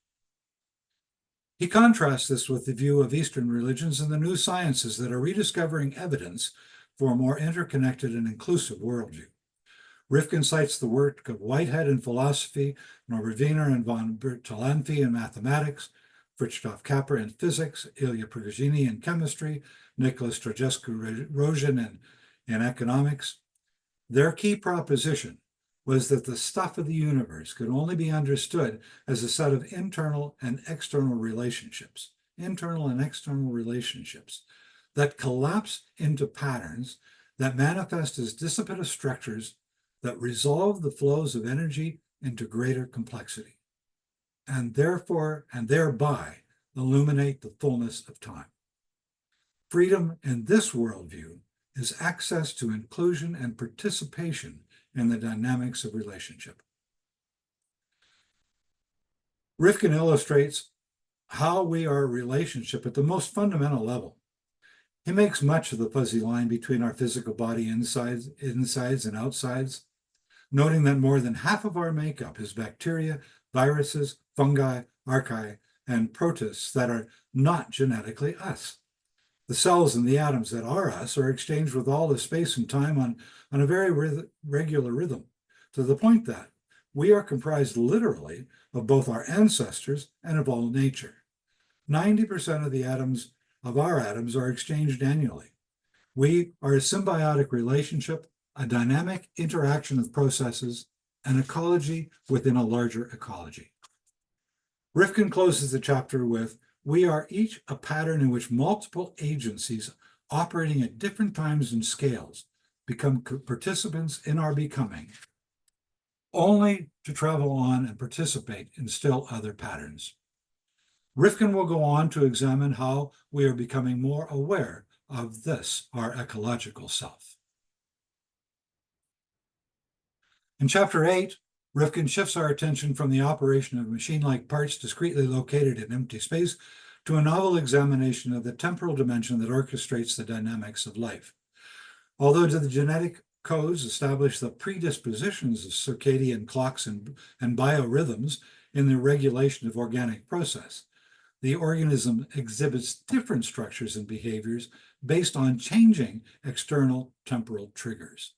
He contrasts this with the view of Eastern religions and the new sciences that are rediscovering evidence for a more interconnected and inclusive worldview. Rifkin cites the work of Whitehead in philosophy, Norbert Wiener and von Bertalanffy in mathematics, Fritjof Capra in physics, Ilya Prigogine in chemistry, Nicholas Georgescu-Roegen in economics. Their key proposition was that the stuff of the universe could only be understood as a set of internal and external relationships that collapse into patterns that manifest as dissipative structures that resolve the flows of energy into greater complexity, and thereby illuminate the fullness of time. Freedom in this worldview is access to inclusion and participation in the dynamics of relationship. Rifkin illustrates how we are a relationship at the most fundamental level. He makes much of the fuzzy line between our physical body insides and outsides, noting that more than half of our makeup is bacteria, viruses, fungi, archaea, and protists that are not genetically us. The cells and the atoms that are us are exchanged with all the space and time on a very regular rhythm, to the point that we are comprised literally of both our ancestors and of all nature. 90% of the atoms of our atoms are exchanged annually. We are a symbiotic relationship, a dynamic interaction of processes, an ecology within a larger ecology. Rifkin closes the chapter with, we are each a pattern in which multiple agencies operating at different times and scales become participants in our becoming, only to travel on and participate in still other patterns. Rifkin will go on to examine how we are becoming more aware of this, our ecological self. In chapter 8, Rifkin shifts our attention from the operation of machine-like parts discretely located in empty space to a novel examination of the temporal dimension that orchestrates the dynamics of life. Although the genetic codes establish the predispositions of circadian clocks and biorhythms in the regulation of organic process, the organism exhibits different structures and behaviors based on changing external temporal triggers.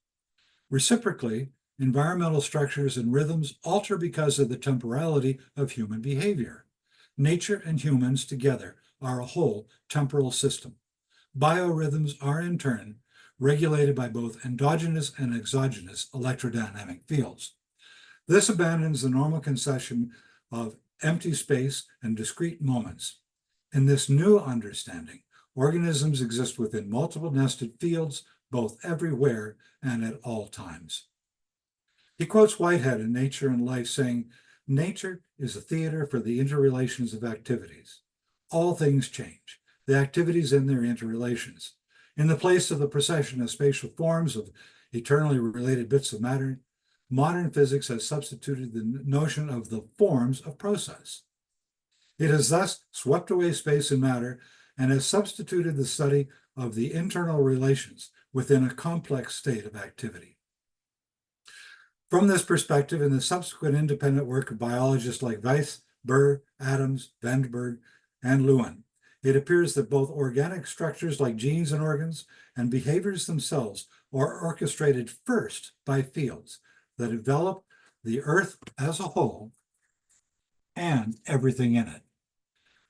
Reciprocally, environmental structures and rhythms alter because of the temporality of human behavior. Nature and humans together are a whole temporal system. Biorhythms are in turn regulated by both endogenous and exogenous electrodynamic fields. This abandons the normal conception of empty space and discrete moments. In this new understanding, organisms exist within multiple nested fields, both everywhere and at all times. He quotes Whitehead in Nature and Life, saying, nature is a theater for the interrelations of activities. All things change, the activities and their interrelations. In the place of the procession of spatial forms of eternally related bits of matter, modern physics has substituted the notion of the forms of process. It has thus swept away space and matter and has substituted the study of the internal relations within a complex state of activity. From this perspective, in the subsequent independent work of biologists like Weiss, Burr, Adams, Vandenberg, and Lewin, it appears that both organic structures like genes and organs and behaviors themselves are orchestrated first by fields that envelop the Earth as a whole and everything in it.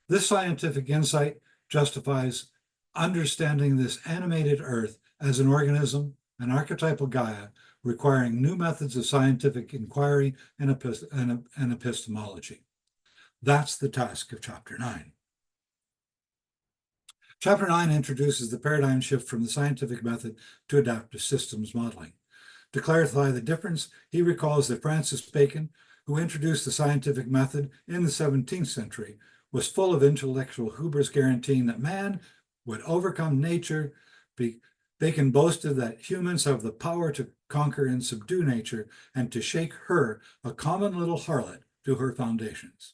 This scientific insight justifies understanding this animated Earth as an organism, an archetypal Gaia, requiring new methods of scientific inquiry and epistemology. That's the task of Chapter 9. Chapter 9 introduces the paradigm shift from the scientific method to adaptive systems modeling. To clarify the difference, he recalls that Francis Bacon, who introduced the scientific method in the 17th century, was full of intellectual hubris, guaranteeing that man would overcome nature. Bacon boasted that humans have the power to conquer and subdue nature and to shake her, a common little harlot, to her foundations.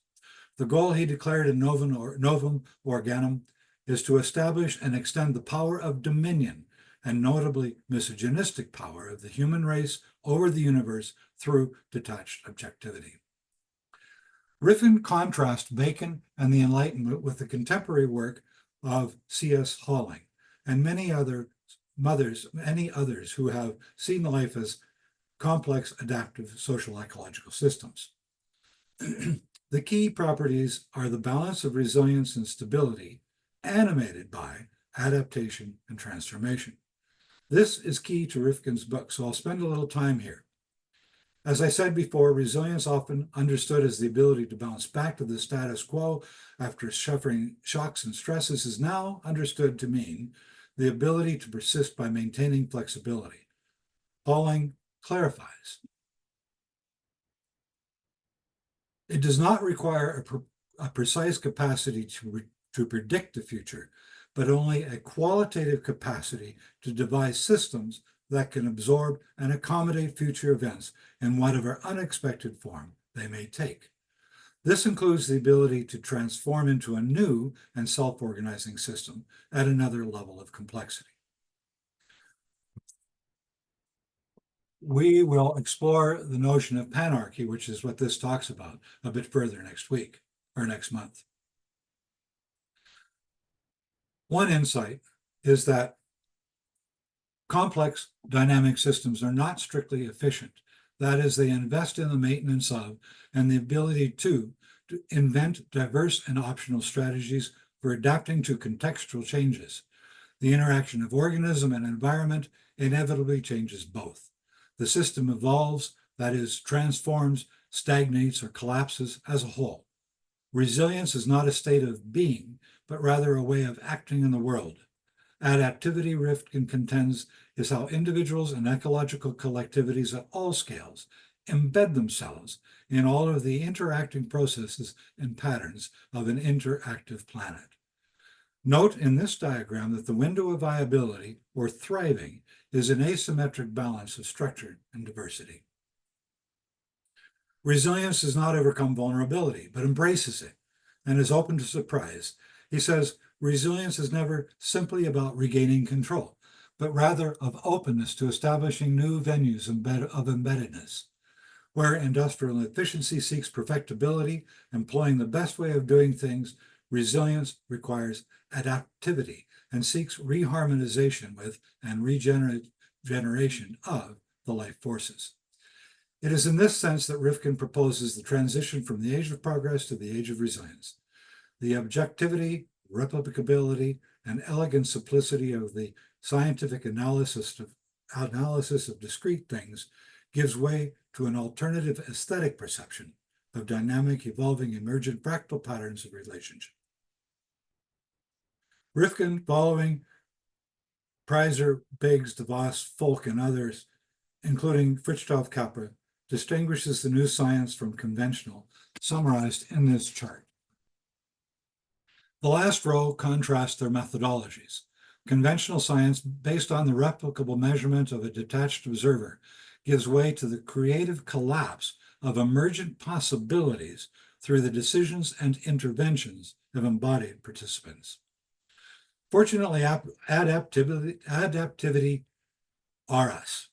The goal, he declared in Novum Organum, is to establish and extend the power of dominion, and notably misogynistic power, of the human race over the universe through detached objectivity. Rifkin contrasts Bacon and the Enlightenment with the contemporary work of C.S. Halling and many others who have seen life as complex, adaptive, social ecological systems. The key properties are the balance of resilience and stability, animated by adaptation and transformation. This is key to Rifkin's book, so I'll spend a little time here. As I said before, resilience, often understood as the ability to bounce back to the status quo after suffering shocks and stresses, is now understood to mean the ability to persist by maintaining flexibility. Halling clarifies. It does not require a precise capacity to predict the future, but only a qualitative capacity to devise systems that can absorb and accommodate future events in whatever unexpected form they may take. This includes the ability to transform into a new and self-organizing system at another level of complexity. We will explore the notion of panarchy, which is what this talks about, a bit further next week or next month. One insight is that complex dynamic systems are not strictly efficient. That is, they invest in the maintenance of and the ability to invent diverse and optional strategies for adapting to contextual changes. The interaction of organism and environment inevitably changes both. The system evolves, that is, transforms, stagnates, or collapses as a whole. Resilience is not a state of being, but rather a way of acting in the world. Adaptivity, Rifkin contends, is how individuals and ecological collectivities at all scales embed themselves in all of the interacting processes and patterns of an interactive planet. Note in this diagram that the window of viability, or thriving, is an asymmetric balance of structure and diversity. Resilience does not overcome vulnerability, but embraces it and is open to surprise. He says, resilience is never simply about regaining control, but rather of openness to establishing new venues of embeddedness. Where industrial efficiency seeks perfectibility, employing the best way of doing things, resilience requires adaptivity and seeks reharmonization with and regeneration of the life forces. It is in this sense that Rifkin proposes the transition from the age of progress to the age of resilience. The objectivity, replicability, and elegant simplicity of the scientific analysis of discrete things gives way to an alternative aesthetic perception of dynamic, evolving, emergent fractal patterns of relationship. Rifkin, following Preiser, Biggs, DeVos, Folk, and others, including Fritjof Capra, distinguishes the new science from conventional, summarized in this chart. The last row contrasts their methodologies. Conventional science, based on the replicable measurement of a detached observer, gives way to the creative collapse of emergent possibilities through the decisions and interventions of embodied participants. Fortunately, adaptivity are us.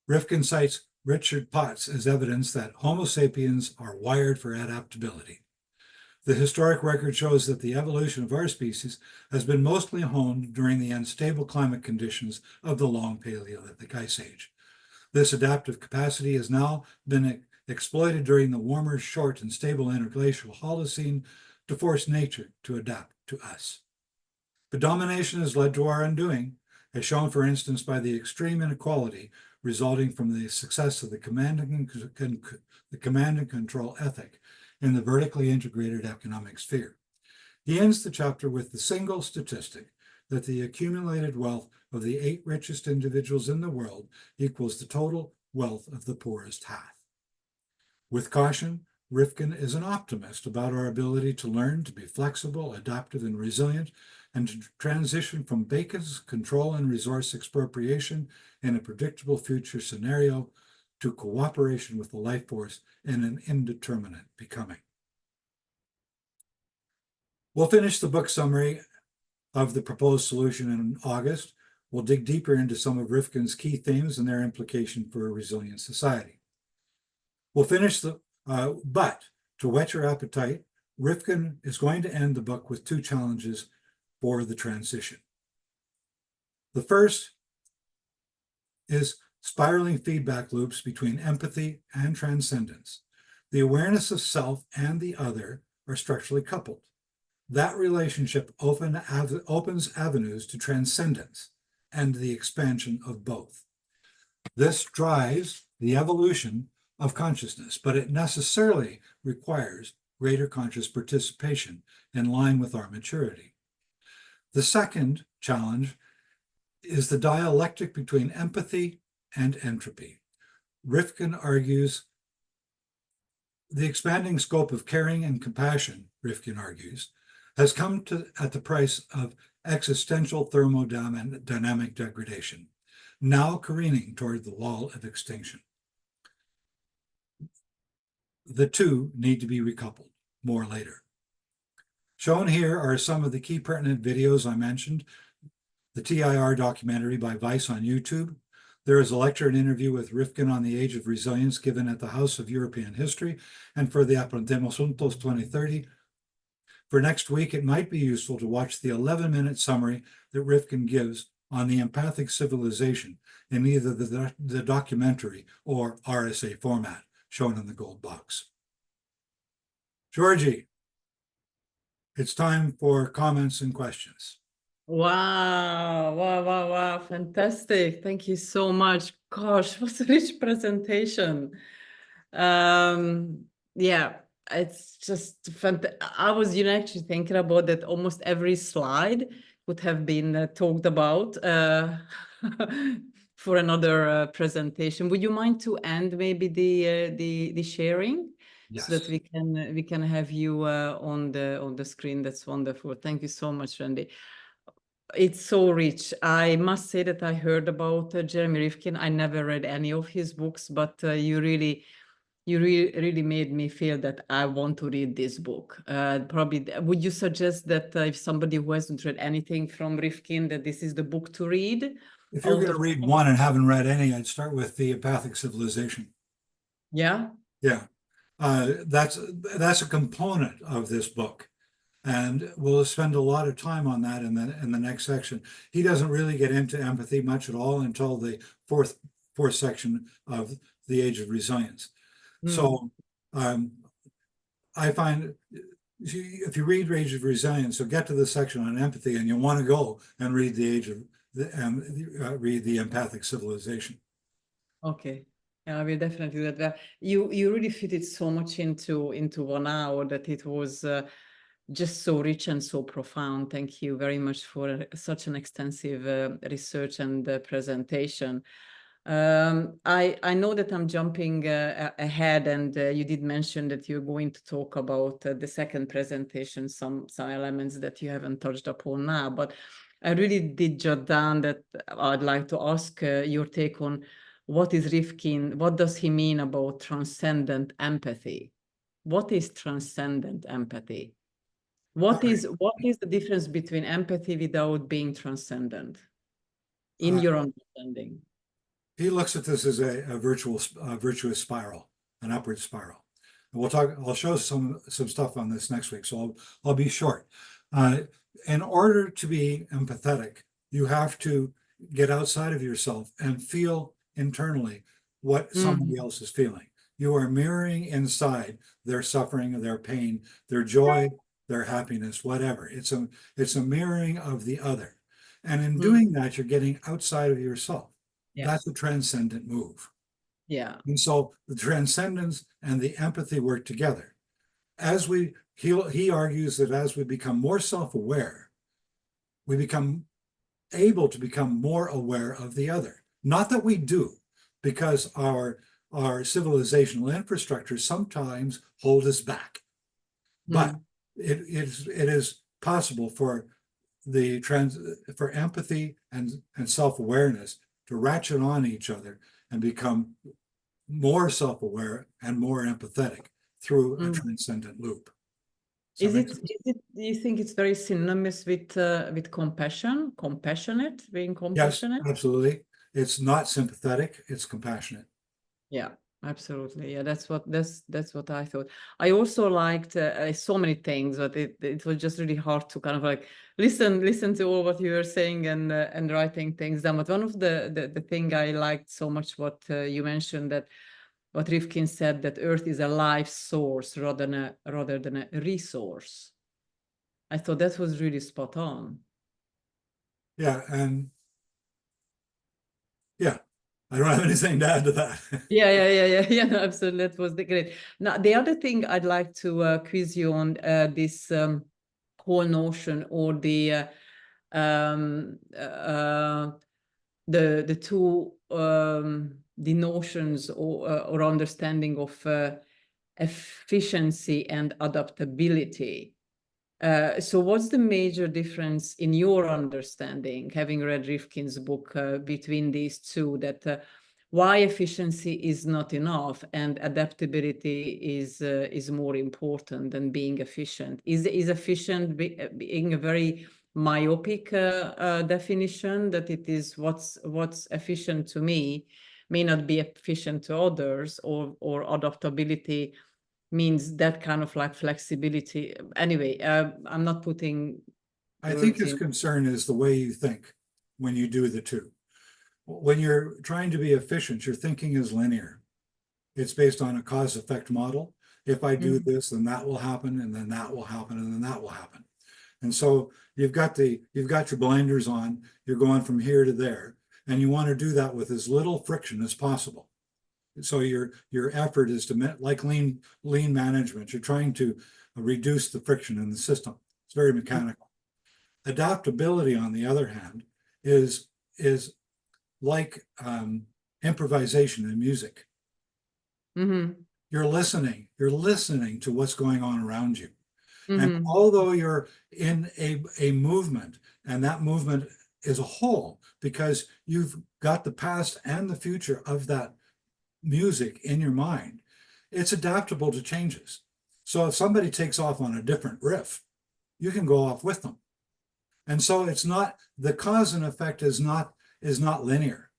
Rifkin cites Richard Potts as evidence that Homo sapiens are wired for adaptability. The historic record shows that the evolution of our species has been mostly honed during the unstable climate conditions of the long Paleolithic Ice Age. This adaptive capacity has now been exploited during the warmer, short, and stable interglacial Holocene to force nature to adapt to us. But domination has led to our undoing, as shown, for instance, by the extreme inequality resulting from the success of the command and control ethic in the vertically integrated economic sphere. He ends the chapter with the single statistic that the accumulated wealth of the 8 richest individuals in the world equals the total wealth of the poorest half. With caution, Rifkin is an optimist about our ability to learn to be flexible, adaptive, and resilient, and to transition from Bacon's control and resource expropriation in a predictable future scenario to cooperation with the life force in an indeterminate becoming. We'll finish the book summary of the proposed solution in August. We'll dig deeper into some of Rifkin's key themes and their implication for a resilient society. We'll finish but to whet your appetite, Rifkin is going to end the book with 2 challenges for the transition. The first is spiraling feedback loops between empathy and transcendence. The awareness of self and the other are structurally coupled. That relationship opens avenues to transcendence and the expansion of both. This drives the evolution of consciousness, but it necessarily requires greater conscious participation in line with our maturity. The second challenge is the dialectic between empathy and entropy. Rifkin argues the expanding scope of caring and compassion, Rifkin argues, has come at the price of existential thermodynamic degradation, now careening toward the wall of extinction. The two need to be recoupled. More later. Shown here are some of the key pertinent videos I mentioned. The TIR documentary by Vice on YouTube. There is a lecture and interview with Rifkin on the Age of Resilience given at the House of European History and for the Aprendemos Juntos 2030. For next week, it might be useful to watch the 11-minute summary that Rifkin gives on the empathic civilization in either the documentary or RSA format, shown in the gold box. Georgie, it's time for comments and questions. Wow, fantastic. Thank you so much. Gosh, what a rich presentation. Yeah, it's just fantastic. I was, actually thinking about that almost every slide would have been talked about for another presentation. Would you mind to end maybe the sharing? Yes. So that we can have you on the screen. That's wonderful. Thank you so much, Randy. It's so rich. I must say that I heard about Jeremy Rifkin. I never read any of his books, but you really made me feel that I want to read this book. Probably, would you suggest that if somebody who hasn't read anything from Rifkin, that this is the book to read? If you're going to read one and haven't read any, I'd start with The Empathic Civilization. Yeah? Yeah. That's a component of this book. And we'll spend a lot of time on that in the next section. He doesn't really get into empathy much at all until the fourth section of The Age of Resilience. So I find if you read Age of Resilience, you'll get to the section on empathy and you'll want to go and read read The Empathic Civilization. Okay. Yeah, I will definitely do that. You really fit it so much into 1 hour that it was just so rich and so profound. Thank you very much for such an extensive research and presentation. I know that I'm jumping ahead, and you did mention that you're going to talk about the second presentation, some elements that you haven't touched upon now, but I really did jot down that I'd like to ask your take on what is Rifkin, what does he mean about transcendent empathy? What is transcendent empathy? What is the difference between empathy without being transcendent, in your understanding? He looks at this as a virtuous spiral, an upward spiral. And I'll show some stuff on this next week, so I'll be short. In order to be empathetic, you have to get outside of yourself and feel internally what somebody else is feeling. You are mirroring inside their suffering, their pain, their joy, their happiness, whatever. It's a mirroring of the other. And in doing that, you're getting outside of yourself. Yeah. That's a transcendent move. Yeah. And so the transcendence and the empathy work together. He argues that as we become more self-aware, we become able to become more aware of the other. Not that we do, because our civilizational infrastructure sometimes hold us back. But it is possible for for empathy and self-awareness to ratchet on each other and become more self-aware and more empathetic through a transcendent loop. Do you think it's very synonymous with compassion, being compassionate? Yes, absolutely. It's not sympathetic, it's compassionate. Yeah, absolutely. Yeah, that's what I thought. I also liked so many things, but it was just really hard to kind of like listen to all what you were saying and writing things down. But one of the thing I liked so much what you mentioned, that what Rifkin said, that Earth is a life source rather than a resource. I thought that was really spot on. Yeah, and yeah, I don't have anything to add to that. Yeah, no, absolutely. That was great. Now, the other thing I'd like to quiz you on, this whole notion, or the two the notions or understanding of efficiency and adaptability. So what's the major difference in your understanding, having read Rifkin's book, between these two, that why efficiency is not enough and adaptability is more important than being efficient? Is efficient being a very myopic definition, that it is what's efficient to me may not be efficient to others, or adaptability means that kind of like flexibility? Anyway, I'm not putting I think words his in. concern is the way you think when you do the two. When you're trying to be efficient, your thinking is linear. It's based on a cause-effect model. If I do this, then that will happen, and then that will happen, and then that will happen. And so you've got your blinders on, you're going from here to there, and you want to do that with as little friction as possible. So your effort is to, like lean management, you're trying to reduce the friction in the system. It's very mechanical. Adaptability, on the other hand, is like improvisation in music. You're listening to what's going on around you. And although you're in a movement, and that movement is a whole, because you've got the past and the future of that music in your mind, it's adaptable to changes. So if somebody takes off on a different riff, you can go off with them. And so it's not, the cause and effect is not linear.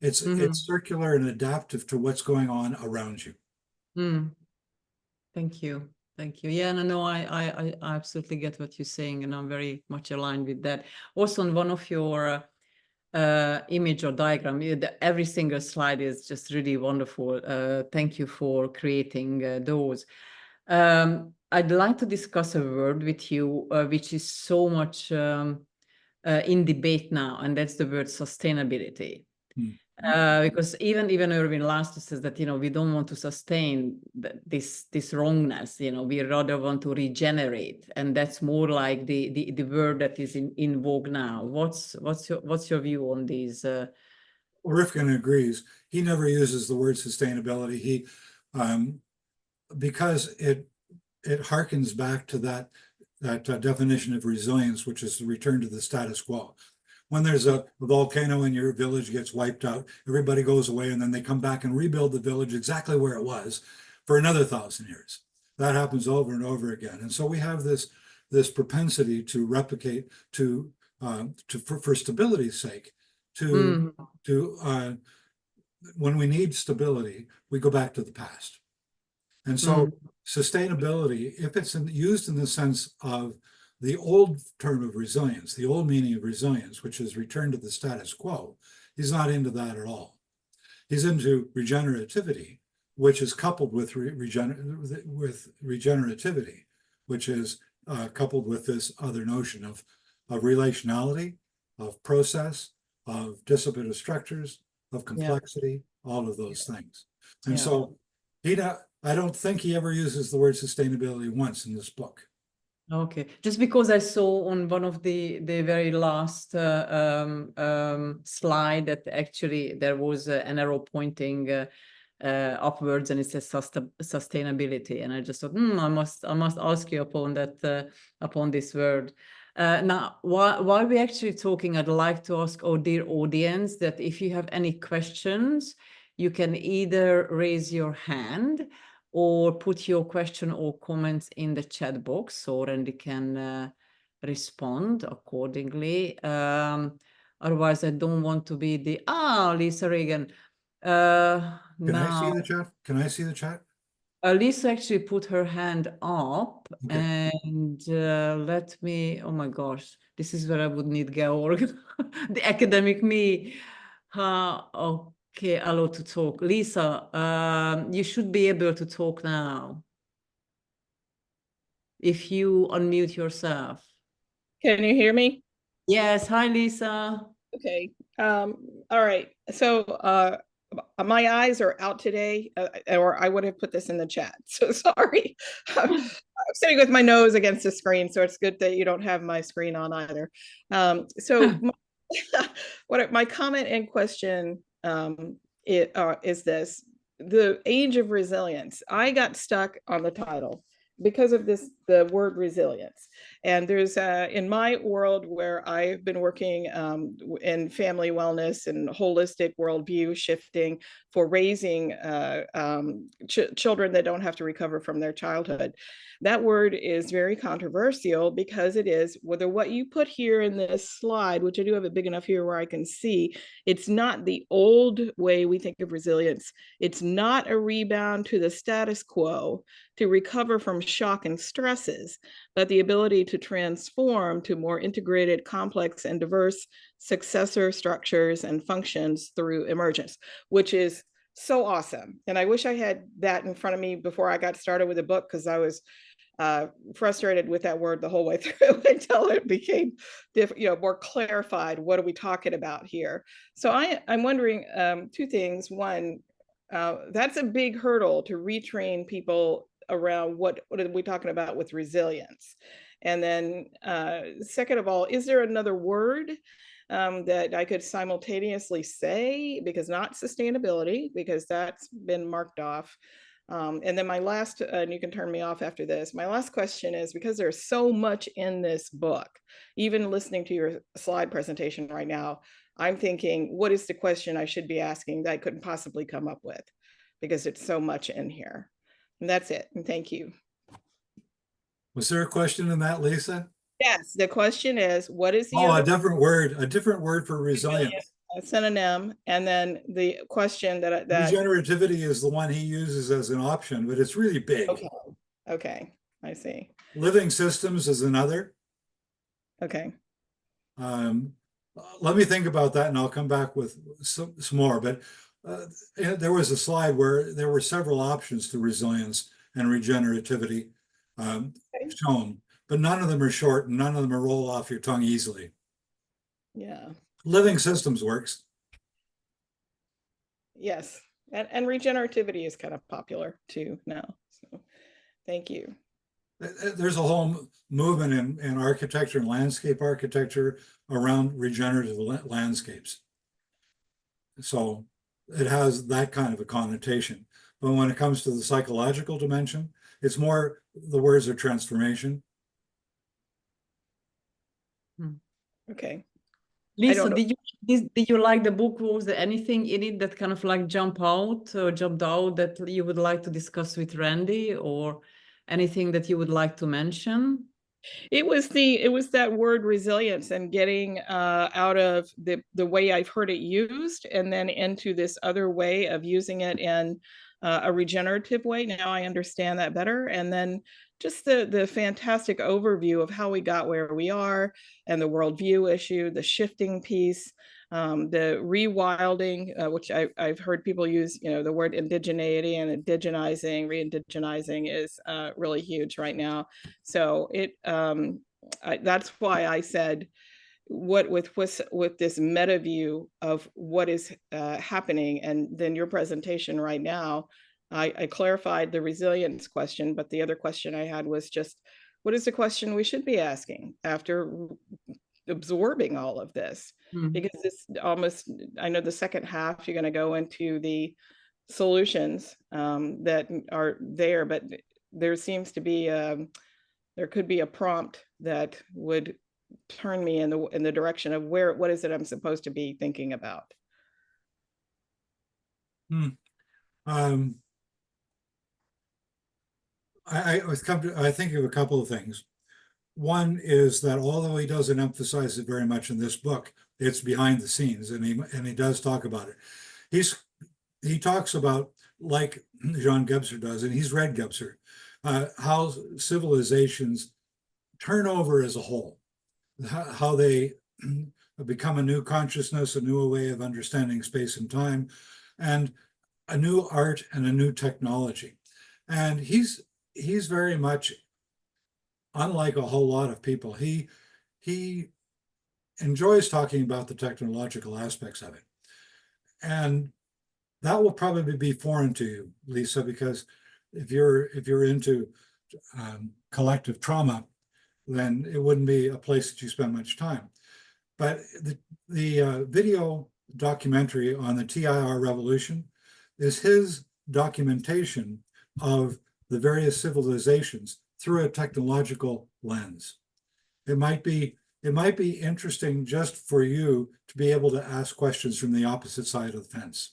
It's circular and adaptive to what's going on around you. Thank you. Yeah, no, I absolutely get what you're saying, and I'm very much aligned with that. Also, on one of your image or diagram, every single slide is just really wonderful. Thank you for creating those. I'd like to discuss a word with you, which is so much in debate now, and that's the word sustainability. Because even Irving Lasser says that, we don't want to sustain this wrongness. We rather want to regenerate, and that's more like the word that is in vogue now. What's your view on these? Rifkin agrees. He never uses the word sustainability. He because it harkens back to that definition of resilience, which is the return to the status quo. When there's a volcano and your village gets wiped out, everybody goes away, and then they come back and rebuild the village exactly where it was for another 1,000 years. That happens over and over again. And so we have this propensity to replicate, for stability's sake, when we need stability, we go back to the past. And so sustainability, if it's used in the sense of the old term of resilience, the old meaning of resilience, which is return to the status quo, he's not into that at all. He's into regenerativity, which is coupled with regenerativity, which is coupled with this other notion of relationality, of process, of dissipative structures, of complexity, all of those things. And so I don't think he ever uses the word sustainability once in this book. Okay, just because I saw on one of the very last slide that actually there was an arrow pointing upwards, and it says sustainability, and I just thought, I must ask you upon that upon this word. Now, while we're actually talking, I'd like to ask our dear audience that if you have any questions, you can either raise your hand or put your question or comments in the chat box so Randy can respond accordingly. Otherwise, I don't want to be the, Lisa Reagan. Can I see Now, the chat? Can I see the chat? Lisa actually put her hand up, Okay. and let me, oh my gosh, this is where I would need Georg, the academic me. Okay, allow to talk. Lisa, you should be able to talk now if you unmute yourself. Can you hear me? Yes, hi Lisa. Okay. All right. So my eyes are out today, or I would have put this in the chat. So sorry. I'm sitting with my nose against the screen, so it's good that you don't have my screen on either. What my comment and question is this: the age of resilience. I got stuck on the title because of the word resilience. And there's in my world where I've been working in family wellness and holistic worldview shifting for raising children that don't have to recover from their childhood. That word is very controversial because it is, whether what you put here in this slide, which I do have it big enough here where I can see, it's not the old way we think of resilience. It's not a rebound to the status quo to recover from shock and stresses, but the ability to transform to more integrated, complex, and diverse successor structures and functions through emergence, which is so awesome. And I wish I had that in front of me before I got started with the book, because I was frustrated with that word the whole way through until it became more clarified. What are we talking about here? So I'm wondering two things. One, that's a big hurdle to retrain people around what are we talking about with resilience. And then second of all, is there another word that I could simultaneously say, because not sustainability, because that's been marked off. And then my last, and you can turn me off after this, my last question is, because there's so much in this book, even listening to your slide presentation right now, I'm thinking, what is the question I should be asking that I couldn't possibly come up with? Because it's so much in here. And that's it. And thank you. Was there a question in that, Lisa? Yes, the question is, what is the a different word for resilience. A synonym, and then the question that regenerativity is the one he uses as an option, but it's really big. Okay, I see. Living systems is another. Okay. Let me think about that, and I'll come back with some more. But there was a slide where there were several options to resilience and regenerativity shown, but none of them are short, and none of them are roll off your tongue easily. Yeah. Living systems works. Yes, and regenerativity is kind of popular too now. So, thank you. There's a whole movement in architecture and landscape architecture around regenerative landscapes. So it has that kind of a connotation. But when it comes to the psychological dimension, it's more, the words are transformation. Okay. Lisa, did you like the book? Was there anything in it that kind of like jumped out that you would like to discuss with Randy, or anything that you would like to mention? It was that word resilience, and getting out of the way I've heard it used and then into this other way of using it in a regenerative way. Now I understand that better. And then just the fantastic overview of how we got where we are, and the worldview issue, the shifting piece, the rewilding, which I've heard people use, the word indigeneity and indigenizing, re-indigenizing is really huge right now. So that's why I said, what with this meta view of what is happening, and then your presentation right now, I clarified the resilience question, but the other question I had was just, what is the question we should be asking after absorbing all of this? Because this almost, I know the second half, you're going to go into the solutions that are there, but there seems to be, there could be a prompt that would turn me in the direction of what is it I'm supposed to be thinking about? I think of a couple of things. One is that although he doesn't emphasize it very much in this book, it's behind the scenes, and he does talk about it. He talks about, like Jean Gebser does, and he's read Gebser, how civilizations turn over as a whole, how they become a new consciousness, a new way of understanding space and time, and a new art and a new technology. And he's very much unlike a whole lot of people. He enjoys talking about the technological aspects of it. And that will probably be foreign to you, Lisa, because if you're into collective trauma, then it wouldn't be a place that you spend much time. But the video documentary on the TIR revolution is his documentation of the various civilizations through a technological lens. It might be interesting just for you to be able to ask questions from the opposite side of the fence.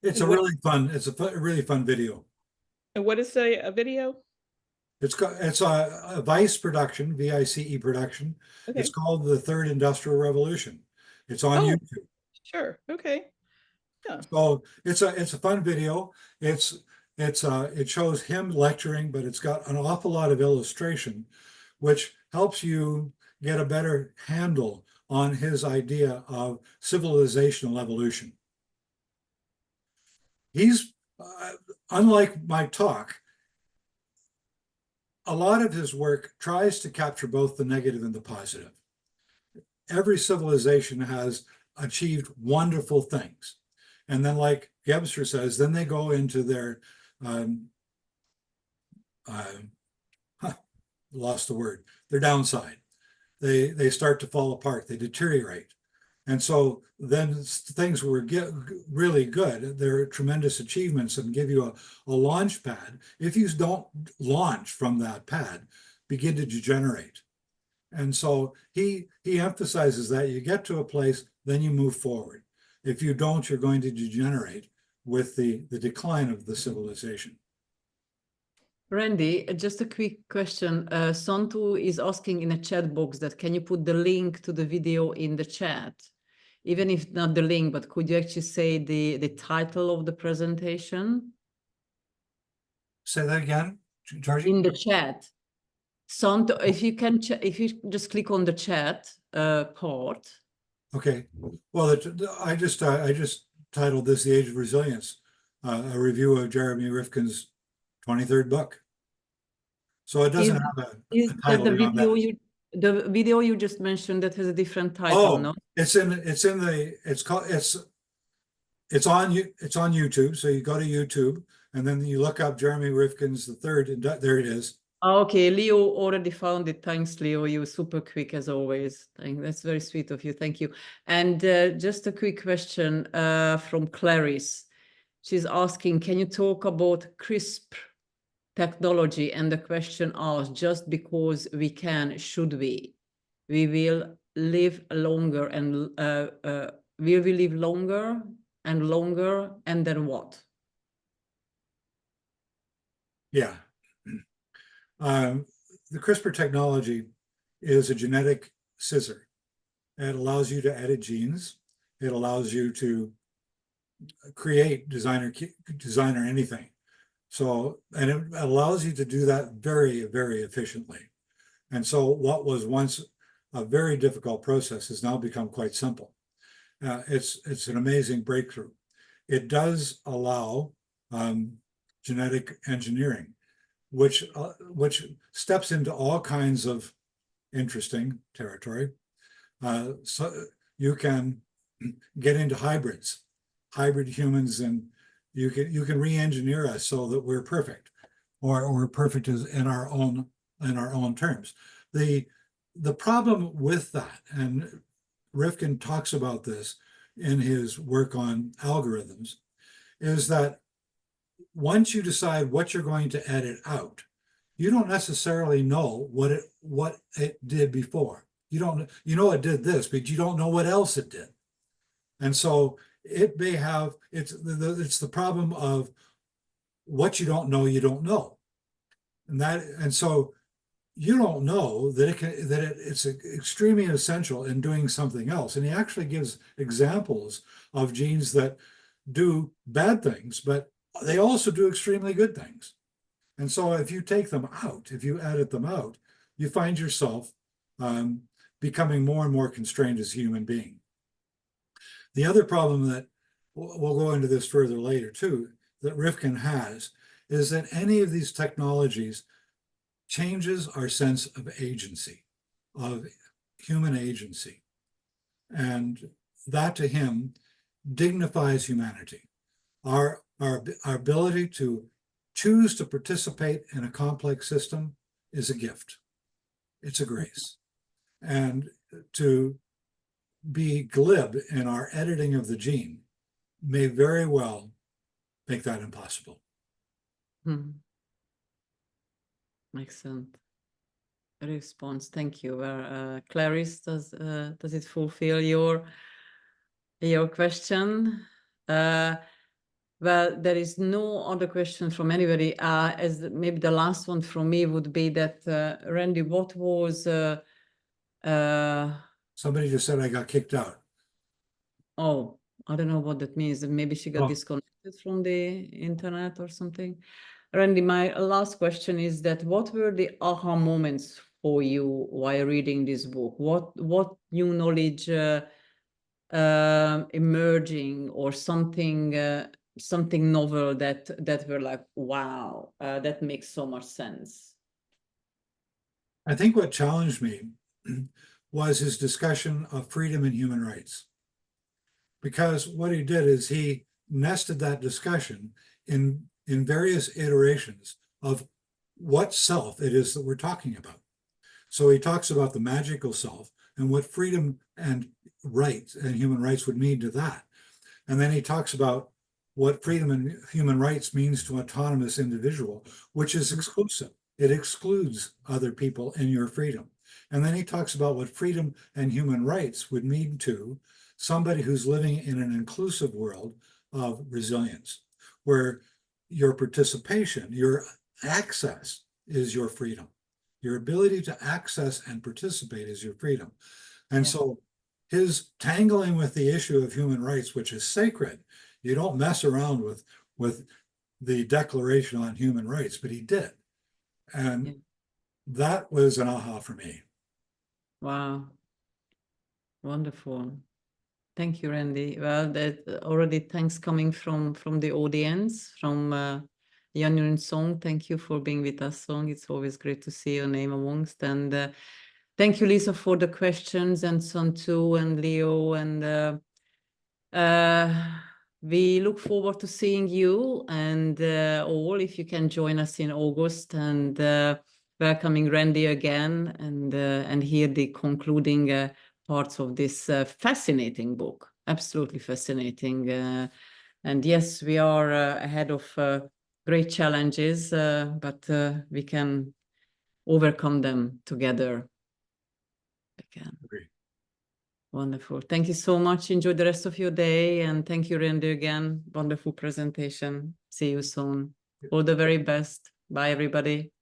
It's a really fun video. And what is a video? It's a Vice production, VICE production. Okay. It's called The Third Industrial Revolution. It's on YouTube. Sure. Okay. Yeah. So it's a fun video. It shows him lecturing, but it's got an awful lot of illustration, which helps you get a better handle on his idea of civilizational evolution. He's unlike my talk, a lot of his work tries to capture both the negative and the positive. Every civilization has achieved wonderful things. And then, like Gebser says, then they go into their, lost the word, their downside. They start to fall apart, they deteriorate. And so then things were really good. They're tremendous achievements and give you a launch pad. If you don't launch from that pad, begin to degenerate. And so he emphasizes that you get to a place, then you move forward. If you don't, you're going to degenerate with the decline of the civilization. Randy, just a quick question. Santu is asking in a chat box that can you put the link to the video in the chat? Even if not the link, but could you actually say the title of the presentation? Say that again, Georgie? In the chat. Santu, if you can, if you just click on the chat part. Okay. Well, I just titled this "The Age of Resilience," a review of Jeremy Rifkin's 23rd book. So it doesn't have a title beyond that. The video you just mentioned that has a different title, no? It's on YouTube. So you go to YouTube and then you look up Jeremy Rifkin's The Third, and there it is. Okay, Leo already found it. Thanks, Leo. You were super quick as always. That's very sweet of you. Thank you. And just a quick question from Clarice. She's asking, can you talk about CRISPR technology? And the question asked, just because we can, should we? We will live longer and will we live longer and longer, and then what? Yeah. The CRISPR technology is a genetic scissor. It allows you to edit genes. It allows you to create designer anything. So, and it allows you to do that very, very efficiently. And so what was once a very difficult process has now become quite simple. It's an amazing breakthrough. It does allow genetic engineering, which steps into all kinds of interesting territory. So you can get into hybrid humans and You can re-engineer us so that we're perfect, or we're perfect in our own terms. The problem with that, and Rifkin talks about this in his work on algorithms, is that once you decide what you're going to edit out, you don't necessarily know what it did before. You know it did this, but you don't know what else it did. And so it may have, it's the problem of what you don't know. And so you don't know that it's extremely essential in doing something else. And he actually gives examples of genes that do bad things, but they also do extremely good things. And so if you take them out, if you edit them out, you find yourself becoming more and more constrained as a human being. The other problem that we'll go into this further later too, that Rifkin has, is that any of these technologies changes our sense of agency, of human agency. And that to him dignifies humanity. Our ability to choose to participate in a complex system is a gift. It's a grace. And to be glib in our editing of the gene may very well make that impossible. Excellent response. Thank you. Clarice, does it fulfill your question? Well, there is no other question from anybody. As maybe the last one from me would be that, Randy, what was Somebody just said I got kicked out. Oh, I don't know what that means. Maybe she got disconnected from the internet or something. Randy, my last question is that what were the aha moments for you while reading this book? What new knowledge emerging, or something novel that were like, wow, that makes so much sense? I think what challenged me was his discussion of freedom and human rights. Because what he did is he nested that discussion in various iterations of what self it is that we're talking about. So he talks about the magical self and what freedom and rights and human rights would mean to that. And then he talks about what freedom and human rights means to an autonomous individual, which is exclusive. It excludes other people in your freedom. And then he talks about what freedom and human rights would mean to somebody who's living in an inclusive world of resilience, where your participation, your access is your freedom. Your ability to access and participate is your freedom. And so his tangling with the issue of human rights, which is sacred, you don't mess around with the Declaration on Human Rights, but he did. And that was an aha for me. Wow. Wonderful. Thank you, Randy. Well, that already thanks coming from the audience, from Yan Yun Song. Thank you for being with us, Song. It's always great to see your name amongst. And thank you, Lisa, for the questions, and Sun too, and Leo. And we look forward to seeing you and all, if you can join us in August, and welcoming Randy again, and hear the concluding parts of this fascinating book. Absolutely fascinating. And yes, we are ahead of great challenges, but we can overcome them together. We can. Agree. Wonderful. Thank you so much. Enjoy the rest of your day. And thank you, Randy, again. Wonderful presentation. See you soon. All the very best. Bye, everybody.